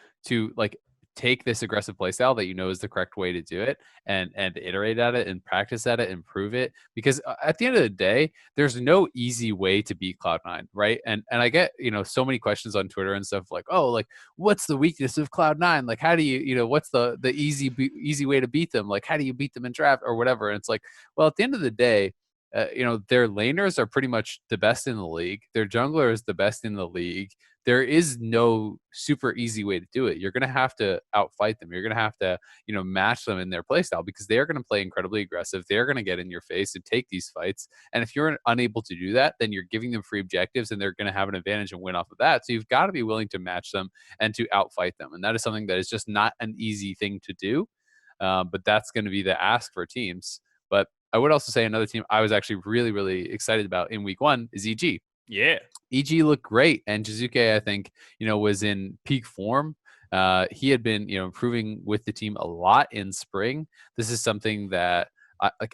B: like take this aggressive play style that is the correct way to do it, and iterate at it and practice at it and prove it, because at the end of the day, there's no easy way to beat Cloud9, right? And I get so many questions on Twitter and stuff like, oh, like, what's the weakness of Cloud9? Like, how do you what's the easy way to beat them? Like, how do you beat them in draft or whatever? And it's like, well, at the end of the day, their laners are pretty much the best in the league. Their jungler is the best in the league. There is no super easy way to do it. You're going to have to outfight them. You're going to have to, match them in their playstyle, because they're going to play incredibly aggressive. They're going to get in your face and take these fights. And if you're unable to do that, then you're giving them free objectives, and they're going to have an advantage and win off of that. So you've got to be willing to match them and to outfight them. And that is something that is just not an easy thing to do. But that's going to be the ask for teams. But I would also say another team I was actually really, really excited about in week 1 is EG.
C: Yeah.
B: EG looked great, and Jizuke, I think, was in peak form. He had been, improving with the team a lot in spring. This is something that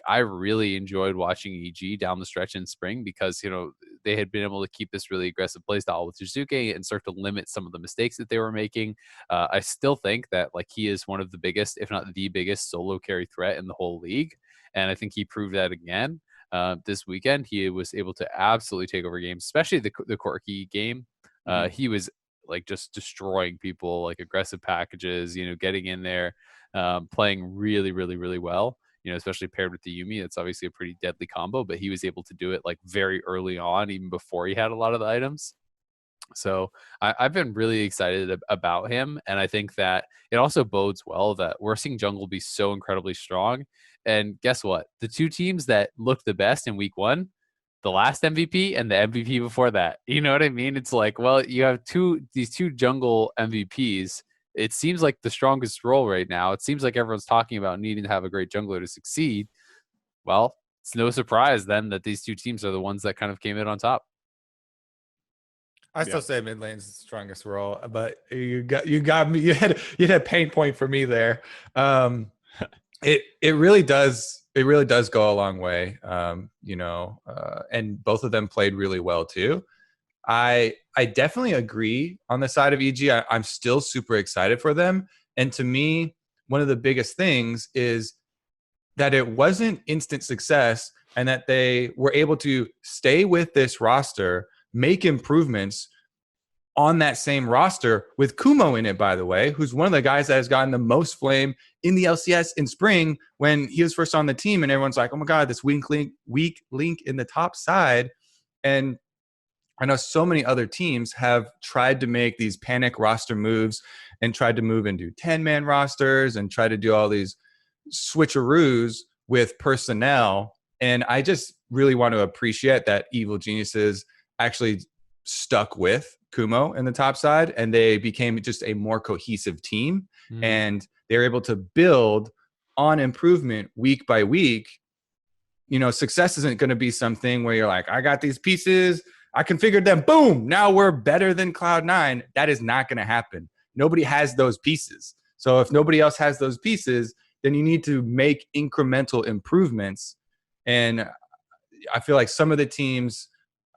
B: I really enjoyed watching EG down the stretch in spring, because they had been able to keep this really aggressive playstyle with Jizuke and start to limit some of the mistakes that they were making. I still think that he is one of the biggest, if not the biggest, solo carry threat in the whole league, and I think he proved that again. This weekend, he was able to absolutely take over games, especially the Corki game. He was just destroying people, aggressive packages, getting in there, playing really, really, really well, especially paired with the Yuumi. That's obviously a pretty deadly combo, but he was able to do it very early on, even before he had a lot of the items. So I've been really excited about him, and I think that it also bodes well that we're seeing jungle be so incredibly strong. And guess what? The two teams that looked the best in week 1, the last MVP and the MVP before that. You know what I mean? It's like, well, you have these two jungle MVPs. It seems like the strongest role right now. It seems like everyone's talking about needing to have a great jungler to succeed. Well, it's no surprise then that these two teams are the ones that kind of came in on top.
A: I still say mid lane's the strongest role, but you got me. You had a pain point for me there. It really does go a long way. And both of them played really well too. I definitely agree on the side of EG. I'm still super excited for them. And to me, one of the biggest things is that it wasn't instant success, and that they were able to stay with this roster, make improvements, on that same roster with Kumo in it, by the way, who's one of the guys that has gotten the most flame in the LCS in spring when he was first on the team. And everyone's like, oh my God, this weak link in the top side. And I know so many other teams have tried to make these panic roster moves and tried to move into 10-man rosters and try to do all these switcheroos with personnel. And I just really want to appreciate that Evil Geniuses actually stuck with Kumo in the top side, and they became just a more cohesive team. And they're able to build on improvement week by week. You know, success isn't going to be something where you're like, I got these pieces, I configured them, boom, now we're better than Cloud9. That is not going to happen. Nobody has those pieces. So if nobody else has those pieces, then you need to make incremental improvements. And I feel like some of the teams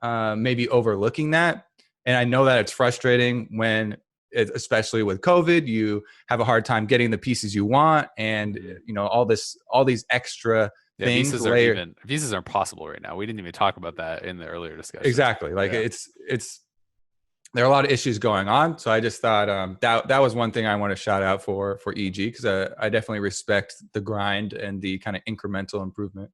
A: may be overlooking that. And I know that it's frustrating when, especially with COVID, you have a hard time getting the pieces you want. And, you know, all these extra things.
B: Visas are impossible right now. We didn't even talk about that in the earlier discussion.
A: Exactly. Like there are a lot of issues going on. So I just thought that was one thing I want to shout out for EG, because I definitely respect the grind and the kind of incremental improvement.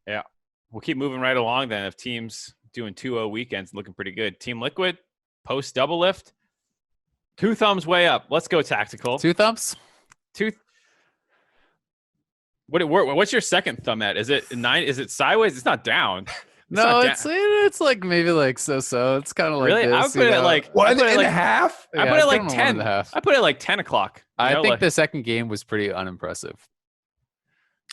C: Yeah. We'll keep moving right along then. If teams doing 2-0 weekends looking pretty good. Team Liquid, post double lift, 2 thumbs way up. Let's go tactical.
B: 2 thumbs?
C: What's your second thumb at? Is it 9? Is it sideways? It's not down.
B: It's like maybe like so. It's kind of like
C: really.
B: This,
C: I would put it like
A: 1.5.
C: I put it like 10. I put it like 10 o'clock.
B: I think the second game was pretty unimpressive.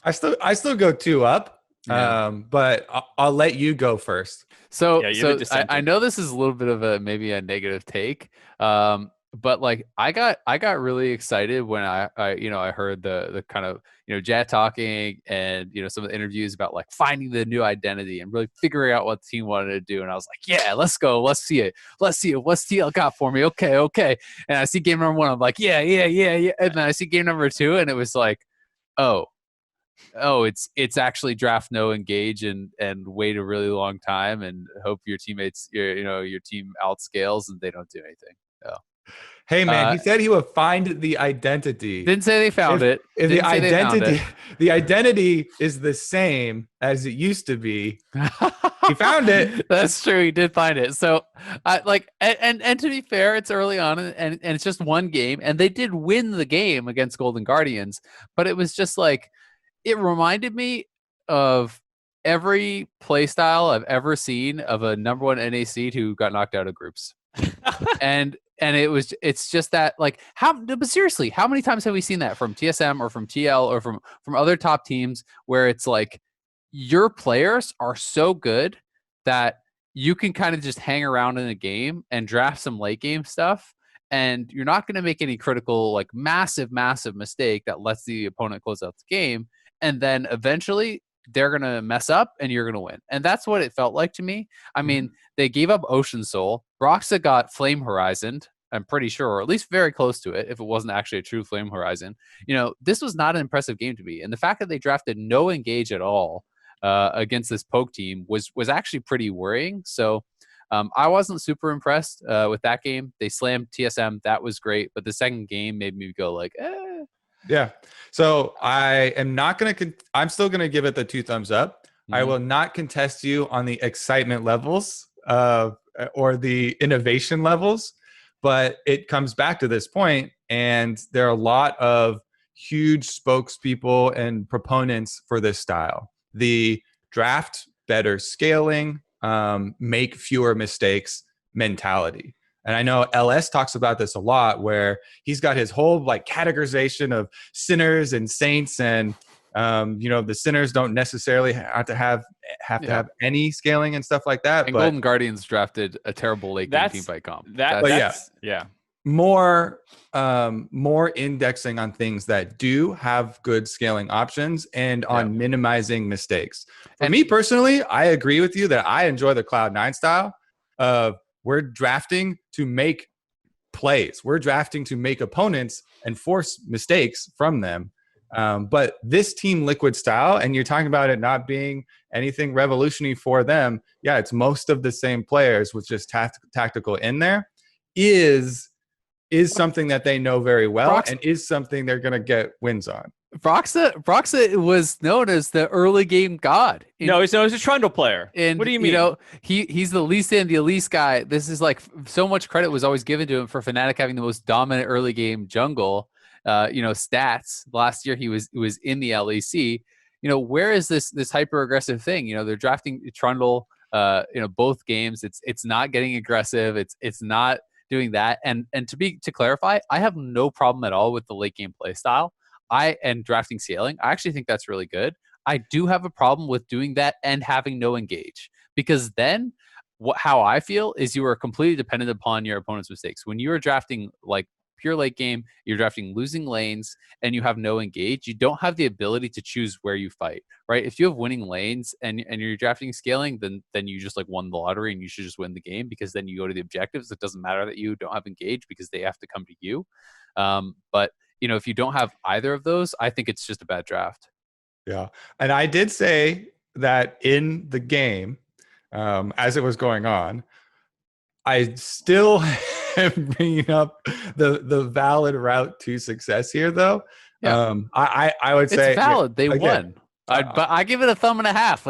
A: I still go 2 up.
B: Yeah.
A: But I'll let you go first.
B: So I know this is a little bit of maybe a negative take. But like I got really excited when I heard the kind of, Jet talking and, some of the interviews about like finding the new identity and really figuring out what the team wanted to do. And I was like, yeah, let's go. Let's see it. What's TL got for me? Okay. And I see game number 1. I'm like, yeah. And then I see game number 2 and it was like, oh, it's actually draft, no engage, and wait a really long time and hope your teammates, your team outscales and they don't do anything. So.
A: Hey man, he said he would find the identity.
B: Didn't say they found it.
A: If the identity is the same as it used to be, he found it.
B: That's true. He did find it. So, and to be fair, it's early on, and it's just one game, and they did win the game against Golden Guardians. But it was just like, it reminded me of every play style I've ever seen of a number 1 NAC who got knocked out of groups, and it's just that, like, but seriously, how many times have we seen that from TSM or from TL or from other top teams where it's like your players are so good that you can kind of just hang around in a game and draft some late game stuff, and you're not going to make any critical, like, massive mistake that lets the opponent close out the game, and then eventually they're going to mess up and you're going to win. And that's what it felt like to me. I mean, they gave up Ocean Soul. Broxa got Flame Horizoned, I'm pretty sure, or at least very close to it, if it wasn't actually a true Flame Horizon. This was not an impressive game to me. And the fact that they drafted no engage at all against this poke team was actually pretty worrying. So I wasn't super impressed with that game. They slammed TSM. That was great. But the second game made me go like, eh.
A: Yeah. So I'm still going to give it the 2 thumbs up. Mm-hmm. I will not contest you on the excitement levels or the innovation levels, but it comes back to this point, and there are a lot of huge spokespeople and proponents for this style. The draft better scaling, make fewer mistakes mentality. And I know LS talks about this a lot, where he's got his whole like categorization of sinners and saints, and the sinners don't necessarily have to have any scaling and stuff like that.
B: And Golden Guardians drafted a terrible late game team fight comp.
A: More indexing on things that do have good scaling options and on minimizing mistakes. For me personally, I agree with you that I enjoy the Cloud9 style of, we're drafting to make plays. We're drafting to make opponents and force mistakes from them. But this team Liquid style, and you're talking about it not being anything revolutionary for them. Yeah, it's most of the same players with just tactical in there. Is something that they know very well and is something they're going to get wins on.
B: Broxa was known as the early game god.
C: No, he's known as a Trundle player.
B: And
C: what do you mean?
B: You know, he's the least and the Elise guy. This is like so much credit was always given to him for Fnatic having the most dominant early game jungle, stats. Last year he was in the LEC. You know, where is this hyper aggressive thing? You know, they're drafting Trundle. Both games. It's not getting aggressive. It's not doing that. And to clarify, I have no problem at all with the late game play style. And drafting scaling. I actually think that's really good. I do have a problem with doing that and having no engage, because then how I feel is you are completely dependent upon your opponent's mistakes. When you are drafting like pure late game, you're drafting losing lanes and you have no engage, you don't have the ability to choose where you fight, right? If you have winning lanes and you're drafting scaling, then you just like won the lottery and you should just win the game, because then you go to the objectives. It doesn't matter that you don't have engage because they have to come to you. But if you don't have either of those, I think it's just a bad draft.
A: Yeah. And I did say that in the game, as it was going on, I still am bringing up the valid route to success here, though.
B: Yeah.
A: I would say
B: it's valid. They won. But I give it a thumb and a half.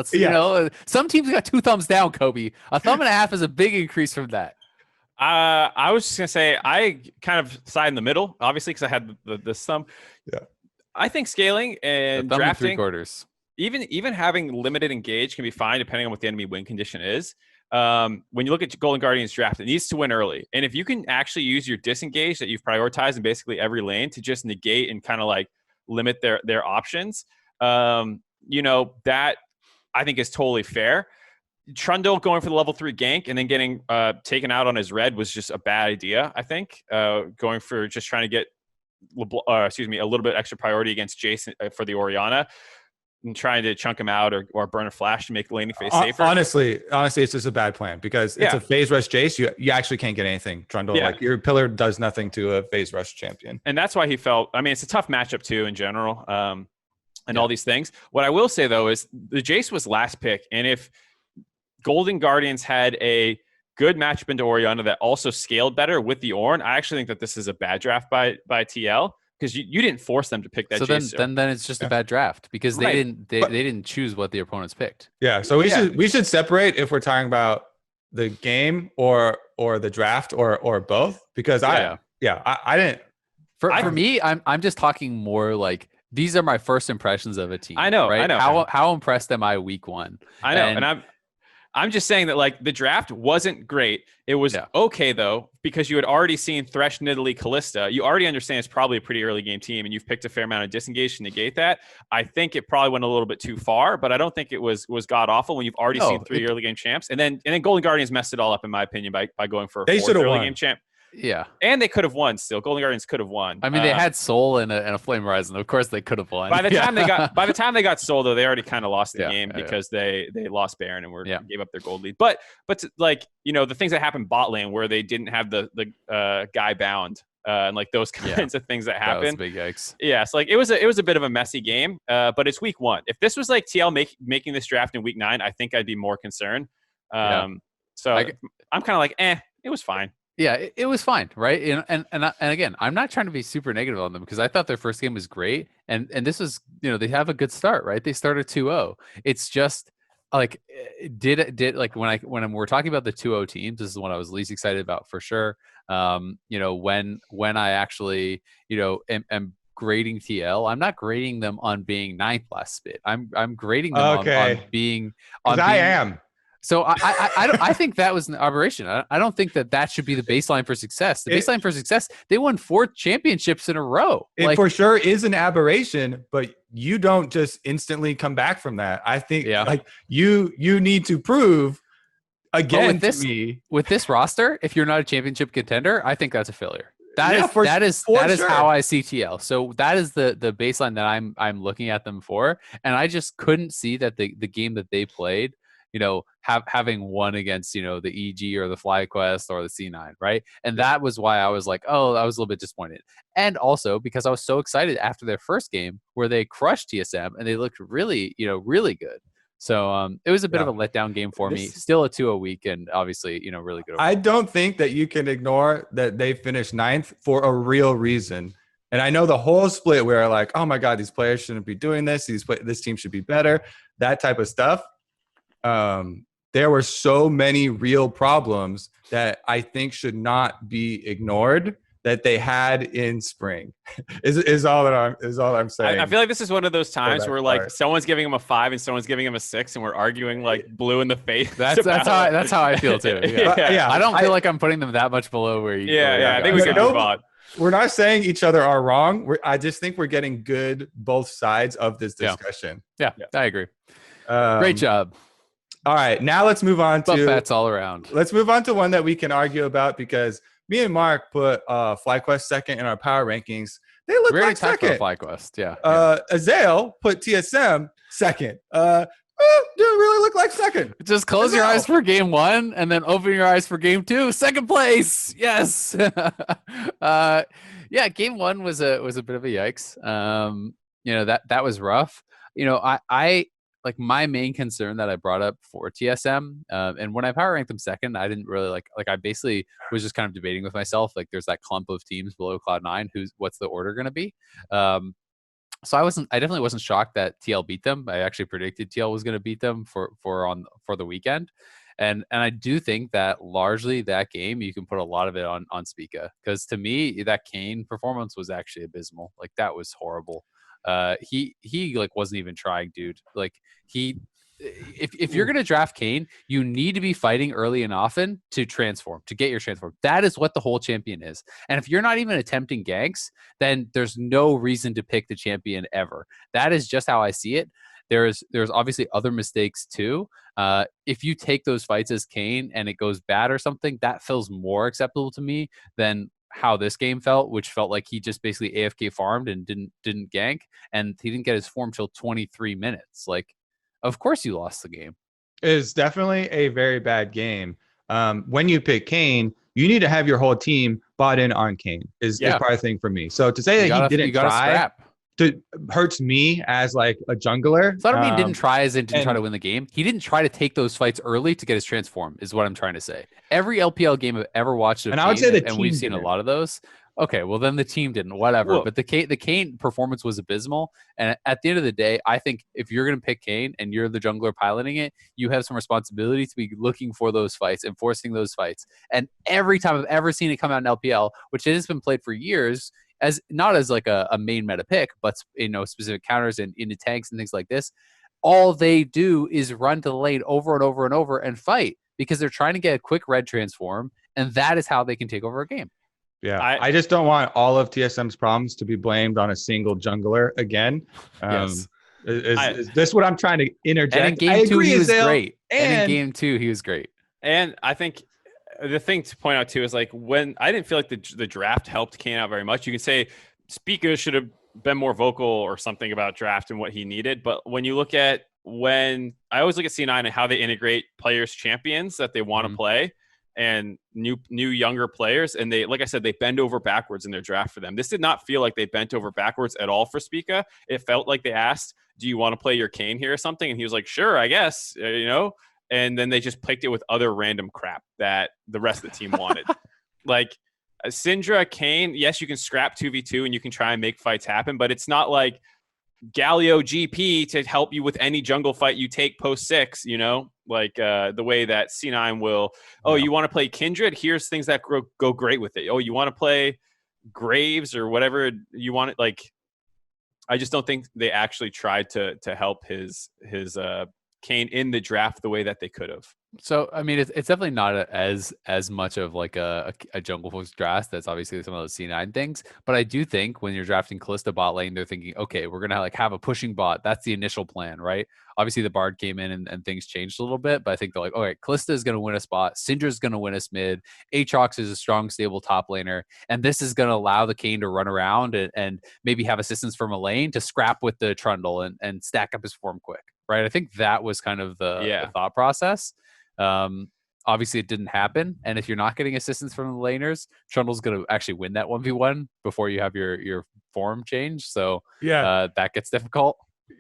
B: Some teams got 2 thumbs down, Kobe. A thumb and a half is a big increase from that.
C: I was just gonna say I kind of side in the middle, obviously, because I had the thumb.
A: Yeah,
C: I think scaling and drafting,
B: 3/4.
C: even having limited engage can be fine depending on what the enemy win condition is. When you look at Golden Guardians draft, it needs to win early, and if you can actually use your disengage that you've prioritized in basically every lane to just negate and kind of like limit their options, that I think is totally fair. Trundle going for the level 3 gank and then getting taken out on his red was just a bad idea, I think. Going for just trying to get a little bit extra priority against Jason for the Orianna and trying to chunk him out or burn a flash to make the laning phase safer.
A: Honestly, it's just a bad plan, because it's a phase rush Jace. You actually can't get anything. Trundle, like your pillar does nothing to a phase rush champion.
C: And that's why he felt, it's a tough matchup too in general, and all these things. What I will say though is the Jace was last pick, and if Golden Guardians had a good matchup into Orianna that also scaled better with the Ornn, I actually think that this is a bad draft by TL, because you didn't force them to pick that.
B: So then it's just a bad draft, because they didn't choose what the opponents picked.
A: Yeah. So we should separate if we're talking about the game or the draft or both, because I didn't.
B: For me, I'm just talking more like, these are my first impressions of a team.
C: I know,
B: right?
C: I know.
B: How impressed am I week 1?
C: I know, and I'm just saying that like the draft wasn't great. It was okay though, because you had already seen Thresh, Nidalee, Kalista. You already understand it's probably a pretty early game team, and you've picked a fair amount of disengage to negate that. I think it probably went a little bit too far, but I don't think it was god awful when you've already seen 3 early game champs. And then Golden Guardians messed it all up in my opinion by going for a 4th early game champ.
B: Yeah,
C: and they could have won. Still, Golden Guardians could have won.
B: I mean, they had Soul and a Flame Horizon. Of course, they could have won.
C: By the time they got Soul, though, they already kind of lost the game because they lost Baron and gave up their gold lead. But like the things that happened bot lane where they didn't have the guy bound and like those kinds of things that happened.
B: That was big yikes.
C: Yeah, so like it was a bit of a messy game. But it's week 1. If this was like TL making this draft in week 9, I think I'd be more concerned. So I'm kind of like, it was fine.
B: Yeah, it was fine, right? And again, I'm not trying to be super negative on them, because I thought their first game was great, and this was, they have a good start, right? They started 2-0. It's just like did like when we're talking about the 2-0 teams, this is one I was least excited about for sure. When I actually am grading TL, I'm not grading them on being 9th last spit. I'm grading them on being.
A: I am.
B: So I think that was an aberration. I don't think that should be the baseline for success. The baseline for success, they won 4 championships in a row.
A: It for sure is an aberration, but you don't just instantly come back from that. I think like you need to prove again
B: with this roster, if you're not a championship contender, I think that's a failure. That is how I see TL. So that is the baseline that I'm looking at them for, and I just couldn't see that the game that they played having one against, the EG or the FlyQuest or the C9, right? And that was why I was like, oh, I was a little bit disappointed. And also because I was so excited after their first game where they crushed TSM and they looked really, really good. So it was a bit of a letdown game for me. Still a 2-0 week, and obviously, really good.
A: I don't think that you can ignore that they finished 9th for a real reason. And I know the whole split where like, oh my God, these players shouldn't be doing this. This team should be better. That type of stuff. There were so many real problems that I think should not be ignored that they had in spring is all I'm saying.
C: I feel like this is one of those times where like someone's giving him a 5 and someone's giving him a 6 and we're arguing like blue in the face.
B: That's how I feel too. Yeah. I don't feel like I'm putting them that much below where you.
C: I think we can move on.
A: We're not saying each other are wrong. I just think we're getting good both sides of this discussion.
B: Yeah. I agree. Great job.
A: All right, now let's move on to
B: bets all around.
A: Let's move on to one that we can argue about because me and Mark put FlyQuest second in our power rankings. They look like second.
B: FlyQuest, yeah.
A: Azael put TSM second. Didn't really look like second.
B: Just close your eyes for game 1 and then open your eyes for game 2. Second place. Yes. Game 1 was a bit of a yikes. That was rough. I like my main concern that I brought up for TSM, and when I power ranked them second, I didn't really like I basically was just kind of debating with myself. Like there's that clump of teams below Cloud9. What's the order going to be? So I definitely wasn't shocked that TL beat them. I actually predicted TL was going to beat them for the weekend. And I do think that largely that game, you can put a lot of it on Spica. Because to me, that Kane performance was actually abysmal. Like that was horrible. He like wasn't even trying, dude. Like if you're gonna draft Kane, you need to be fighting early and often to get your transform. That is what the whole champion is. And if you're not even attempting ganks, then there's no reason to pick the champion ever. That is just how I see it. There's obviously other mistakes too. If you take those fights as Kane and it goes bad or something, that feels more acceptable to me than how this game felt, which felt like he just basically AFK farmed and didn't gank, and he didn't get his form till 23 minutes. Like, of course you lost the game.
A: It's definitely a very bad game. When you pick Kane, you need to have your whole team bought in on Kane is part of the thing for me. So to say that he didn't try hurts me as like a jungler.
B: So I don't mean didn't try as in didn't try to win the game. He didn't try to take those fights early to get his transform is what I'm trying to say. Every LPL game I've ever watched,
A: and I would say the team
B: we've seen a lot of those. Okay, well then the team didn't, whatever. Well, but the Kane performance was abysmal. And at the end of the day, I think if you're going to pick Kane and you're the jungler piloting it, you have some responsibility to be looking for those fights, enforcing those fights. And every time I've ever seen it come out in LPL, which it has been played for years, as not as like a main meta pick, but specific counters and into tanks and things like this, all they do is run to the lane over and over and over and fight because they're trying to get a quick red transform, and that is how they can take over a game.
A: Yeah, I just don't want all of TSM's problems to be blamed on a single jungler again.
B: Yes.
A: Is this what I'm trying to interject?
B: And in game 2, he was great. And in game 2, he was great.
C: And I think the thing to point out too is like when I didn't feel like the draft helped Kane out very much. You can say Spica should have been more vocal or something about draft and what he needed. But when you look at when I always look at C9 and how they integrate players champions that they want to play and new younger players, and they, like I said, they bend over backwards in their draft for them. This did not feel like they bent over backwards at all for Spica. It felt like they asked, "Do you want to play your Kane here or something?" And he was like, "Sure, I guess." And then they just picked it with other random crap that the rest of the team wanted. Like Syndra, Kane, yes, you can scrap 2v2 and you can try and make fights happen, but it's not like Galio GP to help you with any jungle fight you take post 6, like the way that C9 will. Oh, you want to play Kindred? Here's things that go great with it. Oh, you want to play Graves or whatever you want it. Like, I just don't think they actually tried to help his Kane in the draft the way that they could have.
B: So, I mean, it's definitely not as much of like a jungle focused draft. That's obviously some of those C9 things. But I do think when you're drafting Kalista bot lane, they're thinking, okay, we're going to have a pushing bot. That's the initial plan, right? Obviously, the Bard came in and things changed a little bit. But I think they're like, all right, Kalista is going to win a spot. Syndra's going to win us mid. Aatrox is a strong, stable top laner. And this is going to allow the Kane to run around and maybe have assistance from a lane to scrap with the Trundle and stack up his form quick. right? I think that was kind of the thought process. Obviously, it didn't happen. And if you're not getting assistance from the laners, Trundle's going to actually win that 1v1 before you have your form change. So that gets difficult.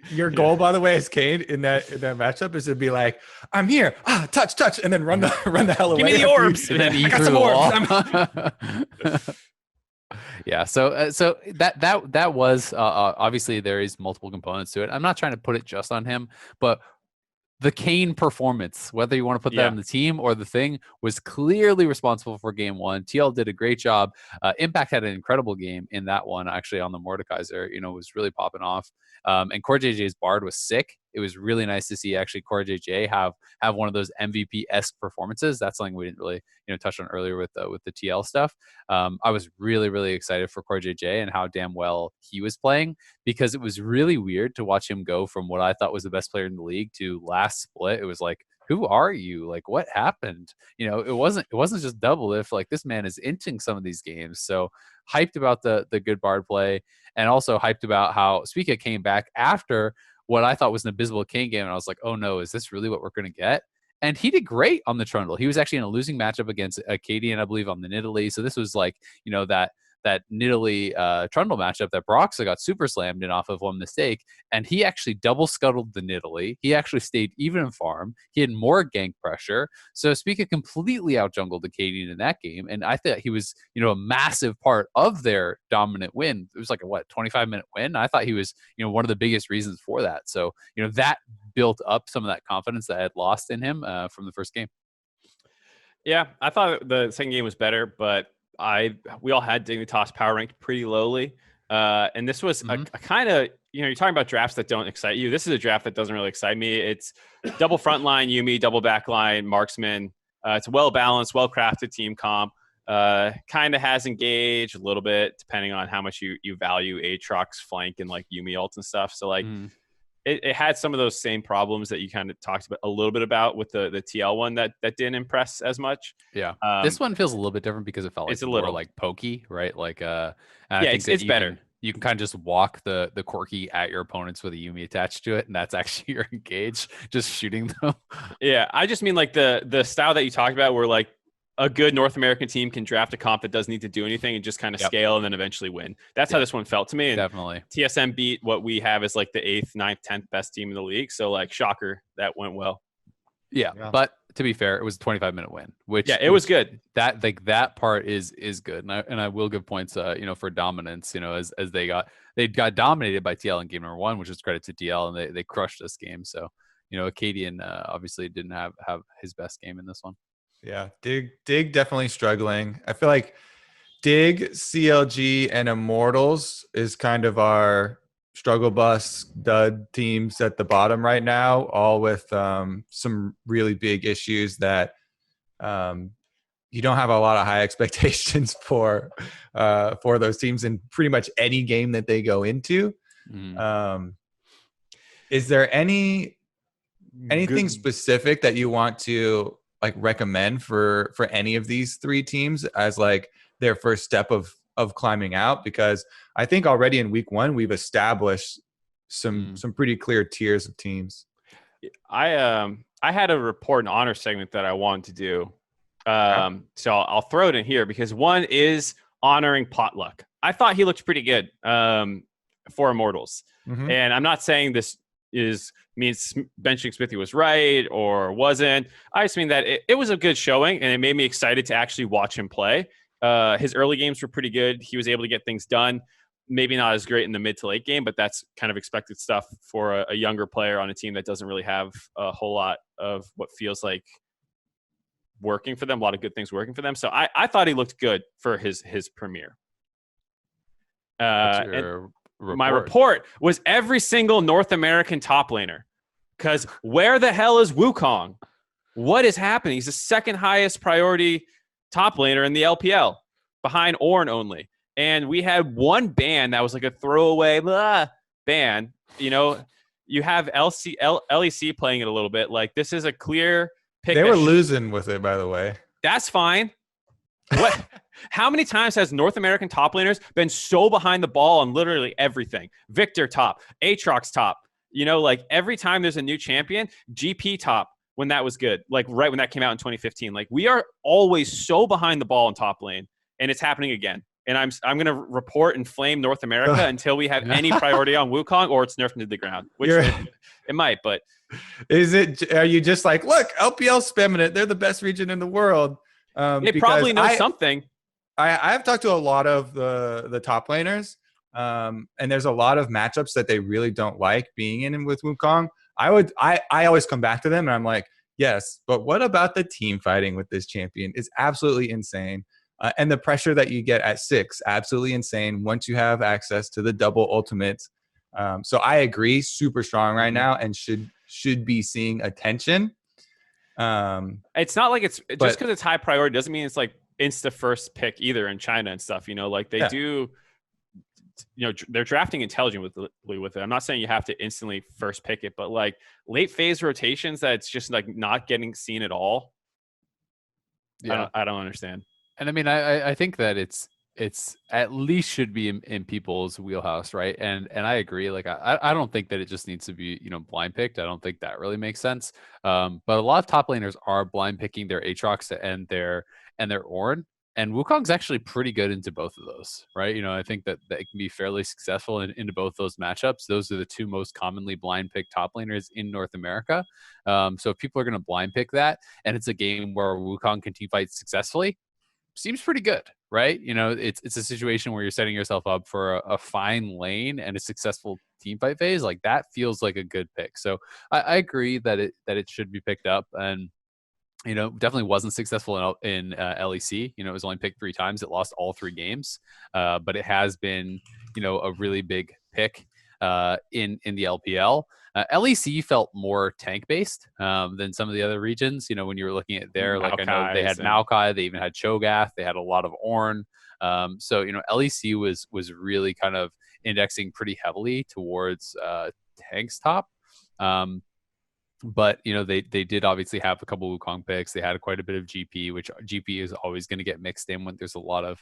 A: Your goal, by the way, as Kane in that matchup is to be like, I'm here, touch, and then run the hell away.
C: Give me the orbs,
B: and then
A: I got some
B: orbs. Yeah, so that was obviously there is multiple components to it. I'm not trying to put it just on him, but the Kane performance, whether you want to put that on the team or the thing, was clearly responsible for game one. TL did a great job. Impact had an incredible game in that one, actually, on the Mordekaiser. Was really popping off. And Core JJ's Bard was sick. It was really nice to see actually Core JJ have one of those MVP-esque performances. That's something we didn't really touch on earlier with the TL stuff. I was really, really excited for Core JJ and how damn well he was playing, because it was really weird to watch him go from what I thought was the best player in the league to last split. It was like, who are you? Like, what happened? It wasn't just double if like this man is inching some of these games. So hyped about the good Bard play, and also hyped about how Spica came back after what I thought was an abysmal Kane game. And I was like, oh no, is this really what we're going to get? And he did great on the Trundle. He was actually in a losing matchup against Acadian, I believe, on the Nidalee. So this was like, that Nidalee Trundle matchup that Broxa got super slammed in off of one mistake. And he actually double scuttled the Nidalee. He actually stayed even in farm. He had more gank pressure. So Spica completely outjungled Acadian in that game. And I thought he was, a massive part of their dominant win. It was like a 25-minute win. I thought he was, one of the biggest reasons for that. So, that built up some of that confidence that I had lost in him from the first game.
C: Yeah, I thought the second game was better, but we all had Dignitas power ranked pretty lowly. And this was a kind of, you're talking about drafts that don't excite you. This is a draft that doesn't really excite me. It's double frontline Yuumi, double backline marksman. It's a well-balanced, well-crafted team comp. Kind of has engaged a little bit, depending on how much you value Aatrox flank and like Yuumi ult and stuff. So like, it had some of those same problems that you kind of talked about a little bit about with the TL one that didn't impress as much.
B: Yeah. This one feels a little bit different because it felt like
C: it's a little
B: more like pokey, right? Like,
C: it's better.
B: You can kind of just walk the Corki at your opponents with a Yuumi attached to it, and that's actually your engage, just shooting them.
C: Yeah. I just mean like the style that you talked about where like a good North American team can draft a comp that doesn't need to do anything and just kind of scale and then eventually win. That's how this one felt to me. And
B: definitely.
C: TSM beat what we have as like the 8th, 9th, 10th best team in the league. So like shocker, that went well.
B: Yeah. But to be fair, it was a 25-minute win, which
C: it was good.
B: That part is good. And I will give points, for dominance, as they got dominated by TL in game number 1, which is credit to TL, and they crushed this game. So, Acadian obviously didn't have his best game in this one.
A: Yeah, Dig definitely struggling. I feel like Dig, CLG, and Immortals is kind of our struggle bus dud teams at the bottom right now, all with some really big issues that you don't have a lot of high expectations for those teams in pretty much any game that they go into. Is there anything specific that you want to like recommend for any of these three teams as like their first step of climbing out? Because I think already in week 1 we've established some pretty clear tiers of teams.
C: I had a report and honor segment that I wanted to do. So I'll throw it in here because one is honoring Potluck. I thought he looked pretty good for Immortals. And I'm not saying this means benching Smithy was right or wasn't. I just mean that it was a good showing, and it made me excited to actually watch him play. His early games were pretty good. He was able to get things done. Maybe not as great in the mid to late game, but that's kind of expected stuff for a younger player on a team that doesn't really have a whole lot of what feels like working for them, a lot of good things working for them. So I thought he looked good for his premiere. My report was every single North American top laner. Because where the hell is Wukong? What is happening? He's the second highest priority top laner in the LPL, behind Ornn only. And we had one ban that was like a throwaway ban. You have LEC playing it a little bit. Like, this is a clear pick.
A: They were losing with it, by the way.
C: That's fine. What? How many times has North American top laners been so behind the ball on literally everything? Victor top, Aatrox top, You know, like every time there's a new champion, GP top when that was good, like right when that came out in 2015. Like we are always so behind the ball in top lane, and it's happening again. And I'm gonna report and flame North America until we have any priority on Wukong or it's nerfed into the ground, which it might. But
A: are you just like, look, LPL spamming it? They're the best region in the world.
C: They probably know something.
A: I've talked to a lot of the top laners, and there's a lot of matchups that they really don't like being in with Wukong. I always come back to them and I'm like, yes, but what about the team fighting with this champion? It's absolutely insane. And the pressure that you get at 6, absolutely insane once you have access to the double ultimates. So I agree, super strong right now and should be seeing attention.
C: It's not like it's just because it's high priority doesn't mean it's like insta first pick either in China and stuff. You know, like they do. You know, they're drafting intelligently with it. I'm not saying you have to instantly first pick it, but like late phase rotations that's just like not getting seen at all. Yeah, I don't understand.
B: And I mean, I think that it's at least should be in people's wheelhouse, right? And I agree. Like I don't think that it just needs to be, you know, blind picked. I don't think that really makes sense. But a lot of top laners are blind picking their Aatrox and their Ornn. And Wukong's actually pretty good into both of those, right? You know, I think that it can be fairly successful into both those matchups. Those are the two most commonly blind pick top laners in North America. So if people are going to blind pick that, and it's a game where Wukong can team fight successfully, seems pretty good, right? You know, it's a situation where you're setting yourself up for a fine lane and a successful team fight phase. Like that feels like a good pick. So I agree that it should be picked up, and you know, definitely wasn't successful in LEC. You know, it was only picked 3 times. It lost all 3 games, but it has been, you know, a really big pick in the LPL. LEC felt more tank based than some of the other regions. You know, when you were looking at there, like I know they had Maokai, they even had Cho'Gath, they had a lot of Ornn. So you know, LEC was really kind of indexing pretty heavily towards tanks top. But you know, they did obviously have a couple Wukong picks. They had quite a bit of GP, which GP is always going to get mixed in when there's a lot of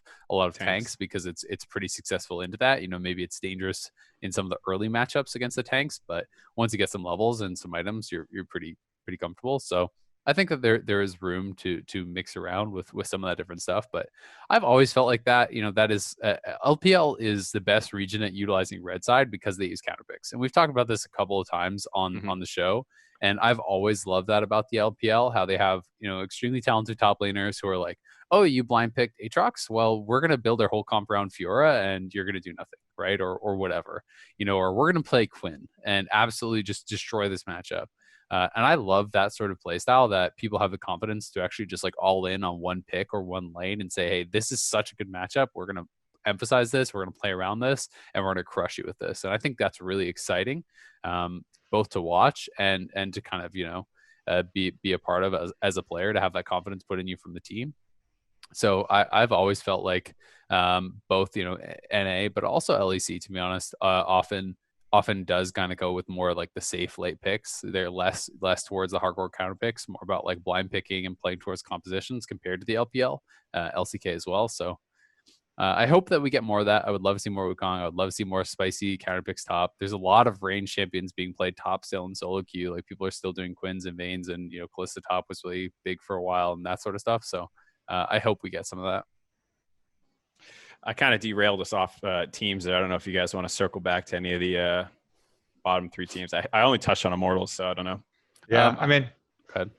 B: tanks because it's pretty successful into that. You know, maybe it's dangerous in some of the early matchups against the tanks, but once you get some levels and some items, you're pretty comfortable. So I think that there is room to mix around with some of that different stuff. But I've always felt like that. You know, that is LPL is the best region at utilizing red side because they use counter picks, and we've talked about this a couple of times on the show. And I've always loved that about the LPL, how they have, you know, extremely talented top laners who are like, oh, you blind picked Aatrox? Well, we're going to build our whole comp around Fiora and you're going to do nothing, right? Or whatever, you know, or we're going to play Quinn and absolutely just destroy this matchup. And I love that sort of play style that people have the confidence to actually just like all in on one pick or one lane and say, hey, this is such a good matchup. We're going to emphasize this. We're going to play around this and we're going to crush you with this. And I think that's really exciting. Both to watch and to kind of, you know, be a part of as a player, to have that confidence put in you from the team. So I've always felt like both, you know, NA, but also LEC, to be honest, often does kind of go with more like the safe late picks. They're less towards the hardcore counter picks, more about like blind picking and playing towards compositions compared to the LPL, LCK as well. So I hope that we get more of that. I would love to see more Wukong. I would love to see more spicy counter picks top. There's a lot of range champions being played top still in solo queue. Like people are still doing Quins and Vaynes, and you know, Kalista top was really big for a while and that sort of stuff. So I hope we get some of that.
C: I kind of derailed us off teams there. I don't know if you guys want to circle back to any of the bottom 3 teams. I only touched on Immortals, so I don't know.
A: Yeah, I mean,
B: go ahead.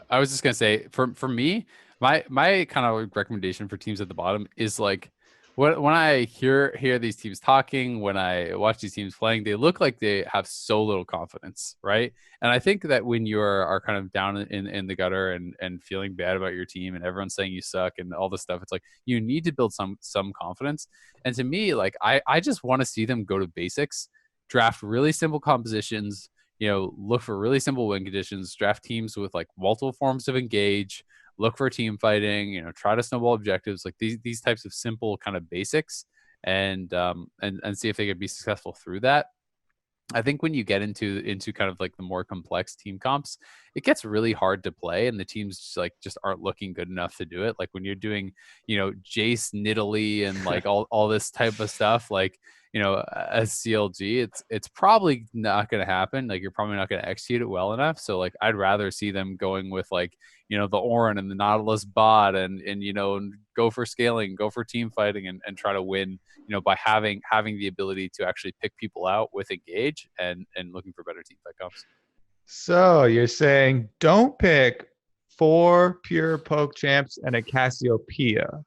B: I was just gonna say for me, my kind of recommendation for teams at the bottom is like when I hear these teams talking, when I watch these teams playing, they look like they have so little confidence, right? And I think that when you are kind of down in the gutter and feeling bad about your team and everyone's saying you suck and all this stuff, it's like you need to build some confidence. And to me, like I just want to see them go to basics, draft really simple compositions, you know, look for really simple win conditions, draft teams with like multiple forms of engage, look for team fighting, you know, try to snowball objectives, like these types of simple kind of basics, and see if they could be successful through that. I think when you get into kind of like the more complex team comps, it gets really hard to play, and the teams just aren't looking good enough to do it. Like when you're doing, you know, Jace Nidalee and like all this type of stuff, like a CLG, it's probably not going to happen. Like, you're probably not going to execute it well enough. So like, I'd rather see them going with like, the Orin and the Nautilus bot and go for scaling, go for team fighting, and try to win, by having the ability to actually pick people out with engage and looking for better team fight comps.
A: So you're saying don't pick 4 pure poke champs and a Cassiopeia.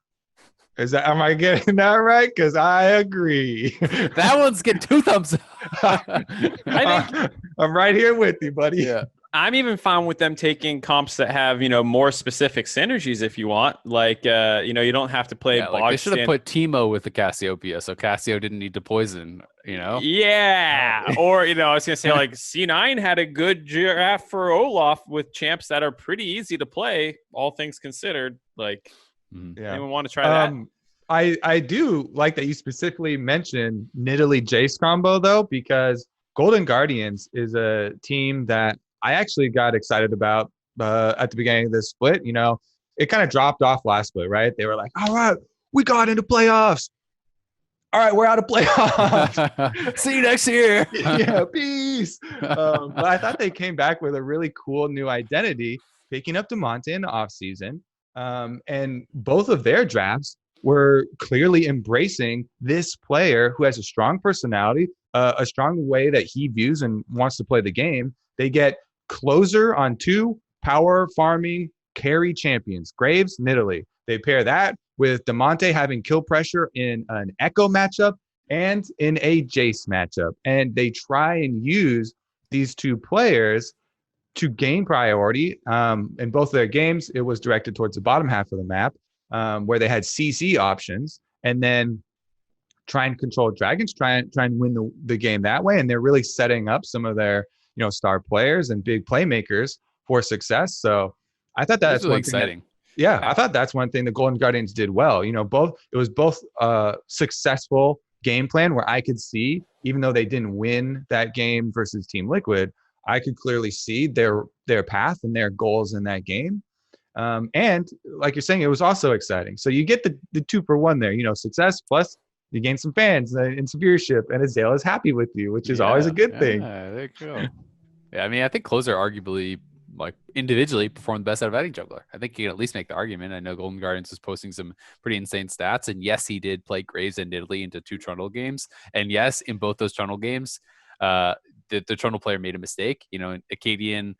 A: Am I getting that right? Because I agree.
B: That one's getting 2 thumbs up.
C: I think
A: I'm right here with you, buddy.
B: Yeah.
C: I'm even fine with them taking comps that have, more specific synergies if you want. Like, you don't have to play
B: Like they should have put Teemo with the Cassiopeia, so Cassio didn't need to poison,
C: Yeah. Or, I was going to say, like, C9 had a good draft for Olaf with champs that are pretty easy to play, all things considered. Like, anyone want to try that?
A: I do like that you specifically mentioned Nidalee Jace combo, though, because Golden Guardians is a team that I actually got excited about at the beginning of this split. It kind of dropped off last split, right? They were like, all right, we got into playoffs. All right, we're out of playoffs.
B: See you next year.
A: Yeah, peace. But I thought they came back with a really cool new identity, picking up Demonte in the offseason. And both of their drafts were clearly embracing this player who has a strong personality, a strong way that he views and wants to play the game. They get closer on 2 power farming carry champions, Graves, Nidalee. They pair that with Demonte having kill pressure in an Echo matchup and in a Jace matchup. And they try and use these 2 players to gain priority. In both of their games, it was directed towards the bottom half of the map, where they had CC options, and then try and control dragons, try and win the game that way. And they're really setting up some of their star players and big playmakers for success. So I thought that's
B: really
A: one
B: exciting.
A: I thought that's one thing the Golden Guardians did well. It was both successful game plan where I could see, even though they didn't win that game versus Team Liquid, I could clearly see their path and their goals in that game. And like you're saying, it was also exciting. So you get the 2 for 1 there, success plus you gain some fans and some viewership, and Azale is happy with you, which is always a good thing.
B: There you go. Yeah, I mean, I think Closer arguably, like, individually performed the best out of any jungler. I think you can at least make the argument. I know Golden Guardians was posting some pretty insane stats, and yes, he did play Graves and Nidalee into 2 Trundle games, and yes, in both those Trundle games, the Trundle player made a mistake. Acadian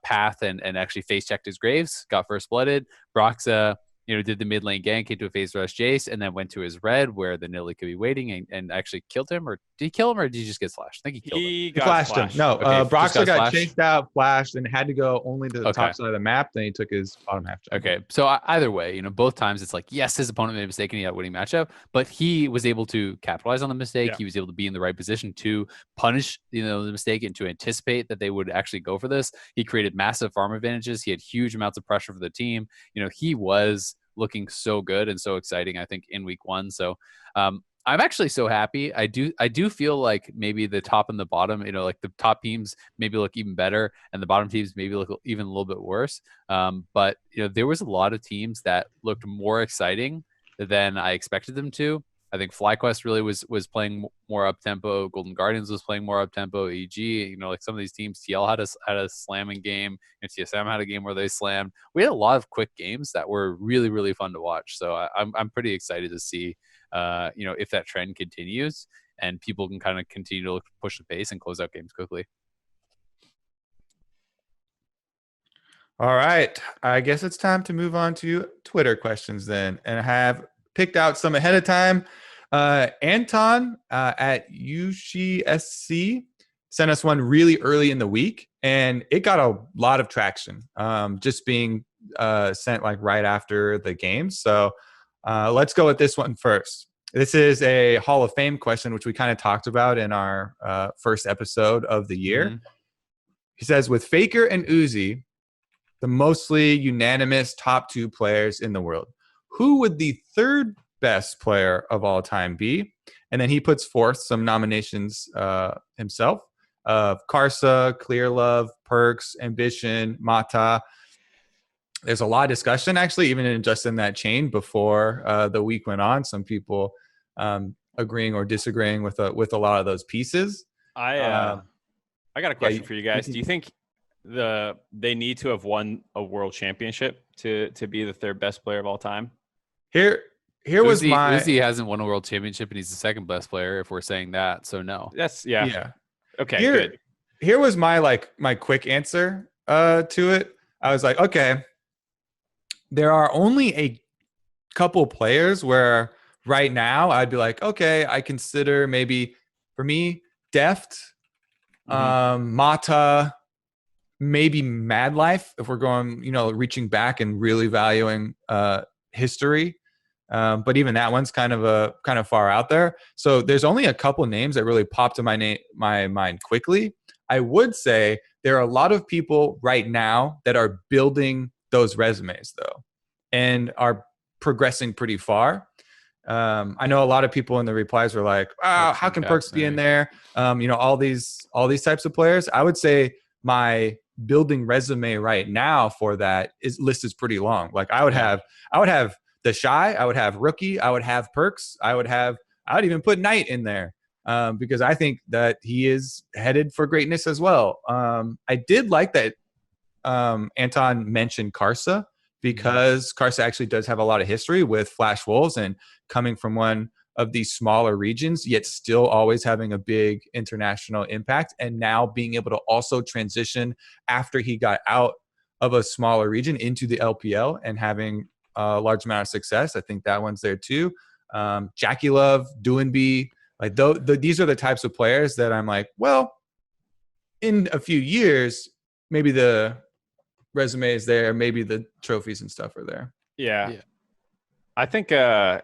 B: path and actually face checked his Graves, got first blooded. Broxa did the mid lane gank into a phase rush Jace, and then went to his red where the Nidalee could be waiting and actually killed him. Or did he kill him, or did he just get slashed? I think he killed him.
A: He flashed him. No,
B: okay,
A: Broxa got chased out, flashed, and had to go only to the top side of the map. Then he took his bottom half.
B: Okay, so either way, both times it's like, yes, his opponent made a mistake and he had a winning matchup, but he was able to capitalize on the mistake. Yeah. He was able to be in the right position to punish the mistake and to anticipate that they would actually go for this. He created massive farm advantages. He had huge amounts of pressure for the team. He was looking so good and so exciting, I think, in week 1. So I'm actually so happy. I do feel like maybe the top and the bottom, like the top teams maybe look even better and the bottom teams maybe look even a little bit worse. But there was a lot of teams that looked more exciting than I expected them to. I think FlyQuest really was playing more up tempo. Golden Guardians was playing more up tempo. EG, like some of these teams, TL had a slamming game, and TSM had a game where they slammed. We had a lot of quick games that were really, really fun to watch. So I'm pretty excited to see, if that trend continues and people can kind of continue to push the pace and close out games quickly.
A: All right, I guess it's time to move on to Twitter questions then, and I have picked out some ahead of time. Anton at UCSC sent us one really early in the week, and it got a lot of traction, just being sent like right after the game. So let's go with this one first. This is a Hall of Fame question, which we kind of talked about in our first episode of the year. Mm-hmm. He says, with Faker and Uzi, the mostly unanimous top 2 players in the world, who would the third best player of all time be? And then he puts forth some nominations himself of Karsa, Clear Love, Perks, Ambition, Mata. There's a lot of discussion, actually, even just in that chain before the week went on. Some people agreeing or disagreeing with a lot of those pieces.
C: I got a question for you guys. Do you think they need to have won a world championship to be the third best player of all time?
A: Here was my
B: Uzi hasn't won a world championship and he's the second best player if we're saying that. So no.
C: That's
A: yeah.
C: Okay, good.
A: Here was my quick answer to it. I was like, okay, there are only a couple players where right now I'd be like, okay, I consider maybe for me Deft, Mata, maybe Mad Life if we're going, reaching back and really valuing history. But even that one's kind of far out there. So there's only a couple names that really popped in my mind quickly. I would say there are a lot of people right now that are building those resumes though, and are progressing pretty far. I know a lot of people in the replies were like, how can Perks be in there? All these types of players. I would say my building resume right now for that list is pretty long. Like I would have the Shy, I would have Rookie, I would have Perks, I would even put Knight in there because I think that he is headed for greatness as well. I did like that Anton mentioned Karsa, because Karsa actually does have a lot of history with Flash Wolves and coming from one of these smaller regions, yet still always having a big international impact, and now being able to also transition after he got out of a smaller region into the LPL and having a large amount of success. I think that one's there too. Jackie Love, Doinby, these are the types of players that I'm like, well, in a few years, maybe the resume is there, maybe the trophies and stuff are there.
C: Yeah. I think third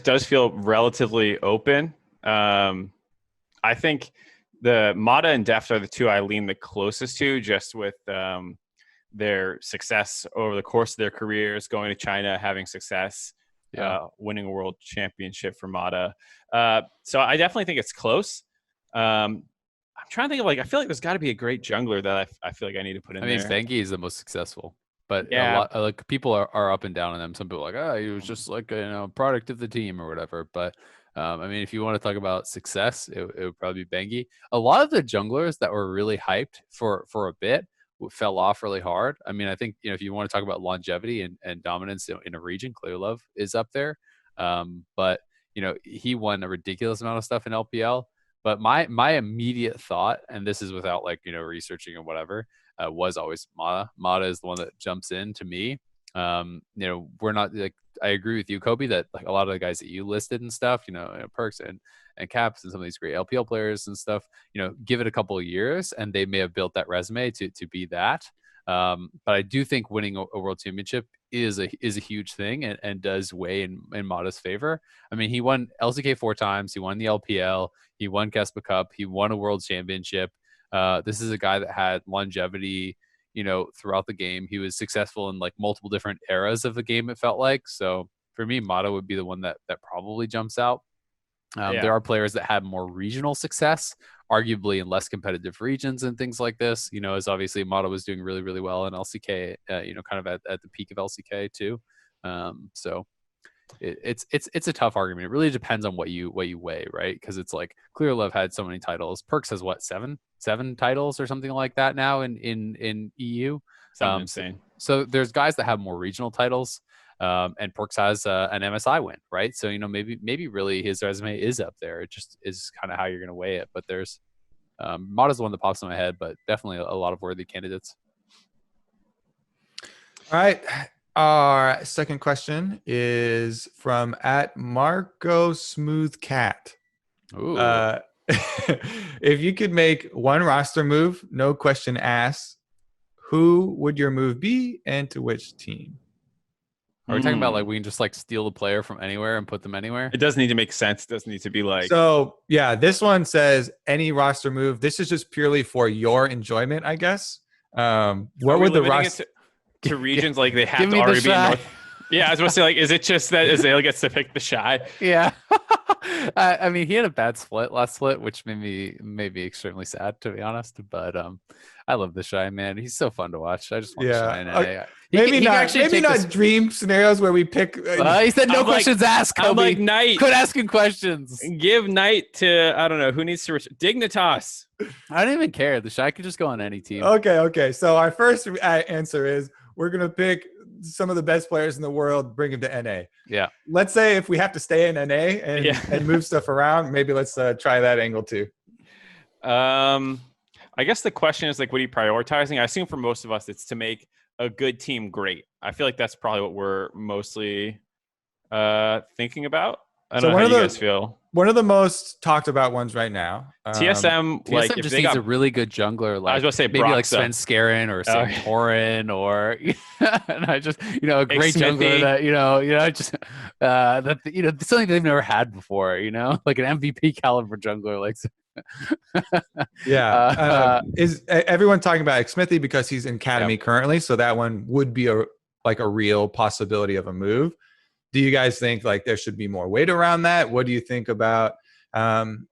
C: does feel relatively open. I think the Mata and Deft are the two I lean the closest to, just with their success over the course of their careers, going to China, having success, winning a world championship for Mata. So I definitely think it's close. I'm trying to think of I feel like there's got to be a great jungler that I feel like I need to put in there.
B: Bengi is the most successful, but a lot, people are up and down on them. Some people are like, he was just product of the team or whatever. But if you want to talk about success, it would probably be Bengi. A lot of the junglers that were really hyped for a bit fell off really hard. I think if you want to talk about longevity and dominance in a region, Clearlove is up there. But he won a ridiculous amount of stuff in LPL. But my immediate thought, and this is without researching or whatever, was always Mata. Mata is the one that jumps in to me. We're not I agree with you, Kobe, that a lot of the guys that you listed and stuff, Perks and Caps and some of these great LPL players and stuff, give it a couple of years and they may have built that resume to be that. But I do think winning a world championship is a huge thing and does weigh in Mata's favor. He won LCK 4 times. He won the LPL. He won Kespa Cup. He won a world championship. This is a guy that had longevity, throughout the game. He was successful in multiple different eras of the game, it felt like. So for me, Mata would be the one that probably jumps out. There are players that have more regional success, arguably in less competitive regions and things like this, as obviously Mata was doing really, really well in LCK, kind of at the peak of LCK too. So it's a tough argument. It really depends on what you weigh, right? Because it's Clearlove had so many titles. Perks has what, seven titles or something like that now in EU.
C: Something insane.
B: So there's guys that have more regional titles. And Perks has an MSI win, right? So maybe really his resume is up there. It just is kind of how you're going to weigh it. But there's Mata's the one that pops in my head, but definitely a lot of worthy candidates.
A: All right, our second question is from @MarcoSmoothCat.
B: Ooh.
A: If you could make one roster move, no question asked, who would your move be and to which team?
B: Are we talking about we can just steal the player from anywhere and put them anywhere?
C: It doesn't need to make sense. It doesn't need to be
A: So yeah, this one says any roster move. This is just purely for your enjoyment, I guess. What would the roster
C: to regions they have to already be in North? Yeah, I was going to say is it just that Azale gets to pick the Shy?
B: Yeah. He had a bad last split, which made me extremely sad, to be honest. But I love the Shy, man. He's so fun to watch. I just want the Shy in NA.
A: Maybe not dream scenarios where we pick.
B: He said no questions asked, Kobe.
C: I'm like, Knight.
B: Quit asking questions.
C: Give Knight to, I don't know, who needs to Dignitas.
B: I don't even care. The Shy could just go on any team.
A: Okay. So our first answer is we're going to pick some of the best players in the world, bring them to NA.
B: Yeah.
A: Let's say if we have to stay in NA and move stuff around, maybe let's try that angle too.
C: I guess the question is like, what are you prioritizing? I assume for most of us, it's to make a good team great. I feel like that's probably what we're mostly thinking about. I don't know how you guys feel.
A: One of the most talked about ones right now.
C: TSM, like
B: TSM
C: if
B: just
C: they
B: needs
C: got
B: a really good jungler. Like,
C: I was going to say
B: maybe
C: Broxa.
B: like Sven Skaren or Torin or and I just a great
C: Smithy.
B: jungler that just that it's something they've never had before. Like an MVP caliber jungler like.
A: Is everyone talking about Smithy because he's in Academy currently? So that one would be a real possibility of a move. Do you guys think like there should be more weight around that? What do you think about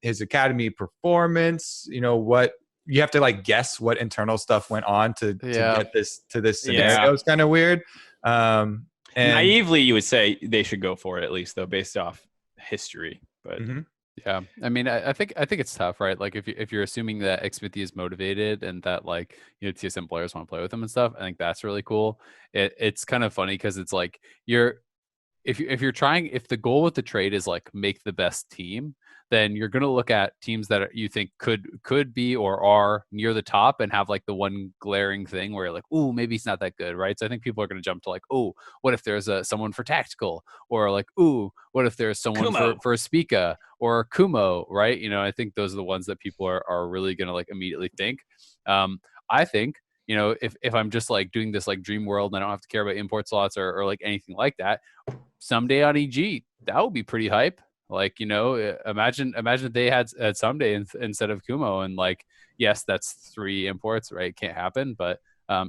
A: his Academy performance? What you have to like guess what internal stuff went on to get this to this scenario. It's kind of weird. And
C: naively, you would say they should go for it at least, though, based off history. But
B: yeah, I mean, I think it's tough, right? Like if you're assuming that Xmithy is motivated and that like TSM players want to play with him and stuff, I think that's really cool. It's kind of funny because it's like if the goal with the trade is like make the best team, then you're going to look at teams that you think could be or are near the top and have like the one glaring thing where you're like, ooh, maybe he's not that good, right? So I think people are going to jump to like, oh, what if there's someone for tactical, or like, ooh, what if there's someone for Spica or Kumo, right? I think those are the ones that people are really going to like immediately think. I think if I'm just like doing this like dream world and I don't have to care about import slots or like anything like that, someday on EG, that would be pretty hype. Like, imagine if they had someday instead of Kumo, and like, yes, that's 3 imports, right? Can't happen. But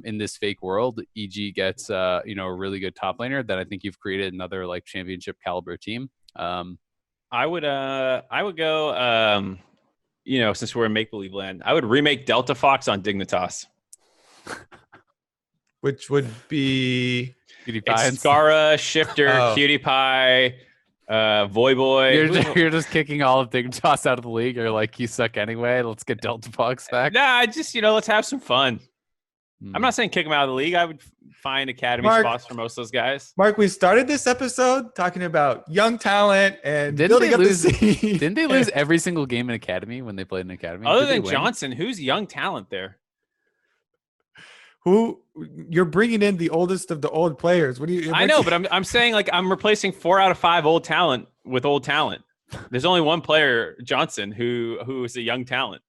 B: in this fake world, EG gets, a really good top laner, then I think you've created another like championship caliber team.
C: I would go, since we're in make-believe land, I would remake Delta Fox on Dignitas.
A: Which would be
C: Skara, Shifter, Cutie Pie, Voy Boy.
B: You're just kicking all of Dignitas out of the league. You're like, you suck anyway. Let's get Delta Fox back.
C: Nah, just let's have some fun. I'm not saying kick them out of the league. I would find Academy spots for most of those guys.
A: Mark, we started this episode talking about young talent and building up the scene.
B: Didn't they lose every single game in Academy when they played in Academy?
C: Other than Johnson, who's young talent there?
A: Who you're bringing in the oldest of the old players? What do you?
C: I know, but I'm saying like I'm replacing 4 out of 5 old talent with old talent. There's only one player, Johnson, who is a young talent.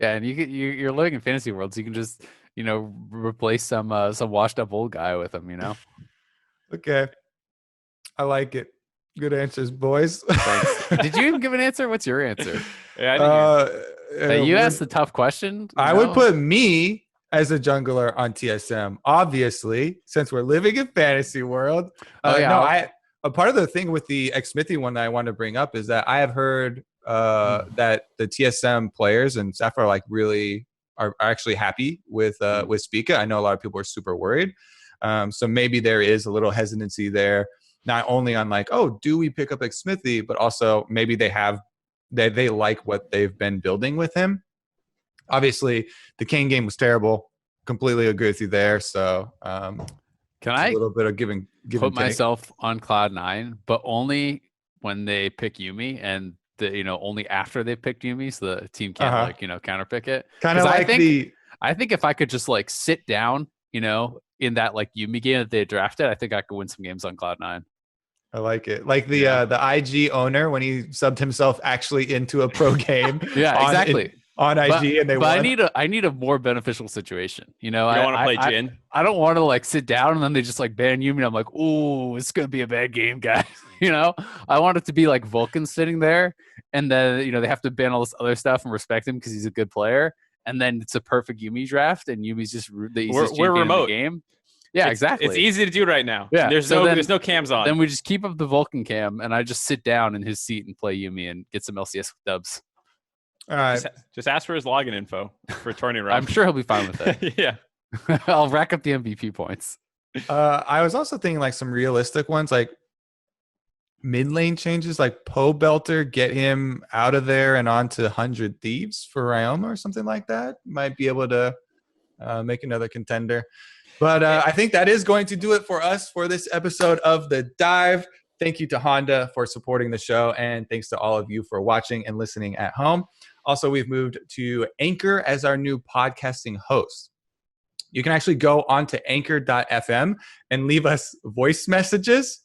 B: Yeah, and you're living in fantasy world, so you can just replace some washed up old guy with him.
A: Okay, I like it. Good answers, boys.
B: Thanks. Did you even give an answer? What's your answer?
C: Yeah,
B: you asked the tough question.
A: I would put me as a jungler on TSM, obviously, since we're living in fantasy world. A part of the thing with the Xmithy one that I want to bring up is that I have heard that the TSM players and Sapphire are actually happy with Spica. I know a lot of people are super worried. So maybe there is a little hesitancy there, not only on like, oh, do we pick up Xmithy, but also maybe they like what they've been building with him. Obviously, the Kane game was terrible. Completely agree with you there. So,
B: can I
A: a little bit of giving
B: put myself on cloud 9, but only when they pick Yumi and only after they picked Yumi, so the team can't counter pick it.
A: Kind of like
B: I think if I could just like sit down, in that like Yumi game that they drafted, I think I could win some games on cloud 9.
A: I like it. Like the IG owner when he subbed himself actually into a pro game.
B: Yeah, exactly.
A: On IG and they won.
B: I need a more beneficial situation.
C: You don't want to play Jhin?
B: I don't want to like sit down and then they just like ban Yumi and I'm like, ooh, it's gonna be a bad game, guys. I want it to be like Vulcan sitting there and then they have to ban all this other stuff and respect him because he's a good player. And then it's a perfect Yumi draft and Yumi's just the easiest
C: we're remote.
B: In the game. Yeah, exactly.
C: It's easy to do right now.
B: Yeah.
C: There's no cams on.
B: Then we just keep up the Vulcan cam and I just sit down in his seat and play Yumi and get some LCS dubs.
A: All right.
C: Just ask for his login info for tourney realm.
B: I'm sure he'll be fine with it.
C: Yeah.
B: I'll rack up the MVP points.
A: I was also thinking like some realistic ones, like mid lane changes, like Poe Belter, get him out of there and onto 100 Thieves for Ryoma or something like that. Might be able to make another contender. But I think that is going to do it for us for this episode of The Dive. Thank you to Honda for supporting the show, and thanks to all of you for watching and listening at home. Also, we've moved to Anchor as our new podcasting host. You can actually go onto anchor.fm and leave us voice messages.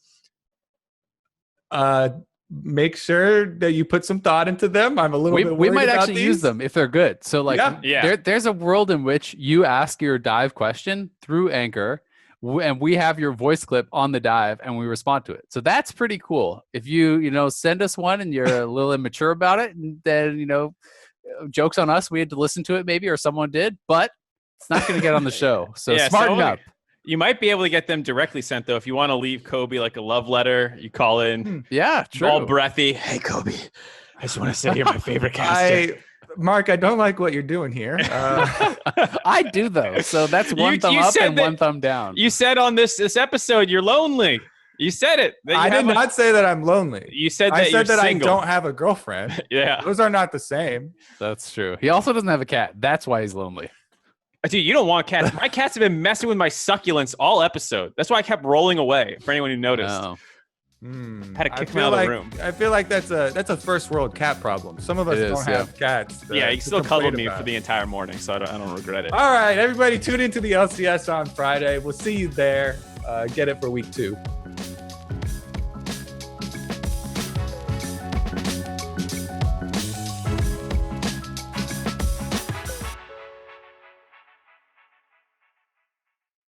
A: Make sure that you put some thought into them. I'm a little bit worried
B: we might
A: about
B: actually use them if they're good. So like there's a world in which you ask your dive question through Anchor and we have your voice clip on the dive and we respond to it. So that's pretty cool. If you send us one and you're a little immature about it, then jokes on us, we had to listen to it maybe, or someone did, but it's not going to get on the show. So smarten up.
C: You might be able to get them directly sent, though. If you want to leave Kobe like a love letter, you call in.
B: Yeah, true.
C: All breathy. Hey, Kobe, I just want to say you're my favorite caster.
A: Mark, I don't like what you're doing here.
B: I do, though. So that's one thumb up and one thumb down.
C: You said on this episode you're lonely. You said it.
A: I did not say that I'm lonely.
C: You said that
A: I said that
C: single.
A: I don't have a girlfriend.
C: Yeah.
A: Those are not the same.
B: That's true. He also doesn't have a cat. That's why he's lonely.
C: Dude, you don't want cats. My cats have been messing with my succulents all episode. That's why I kept rolling away. For anyone who noticed, had to kick me out of the room.
A: I feel like that's a first world cat problem. Some of us don't have cats.
C: Yeah, he still cuddled me for the entire morning, so I don't regret it.
A: All right, everybody, tune into the LCS on Friday. We'll see you there. Get it for week 2.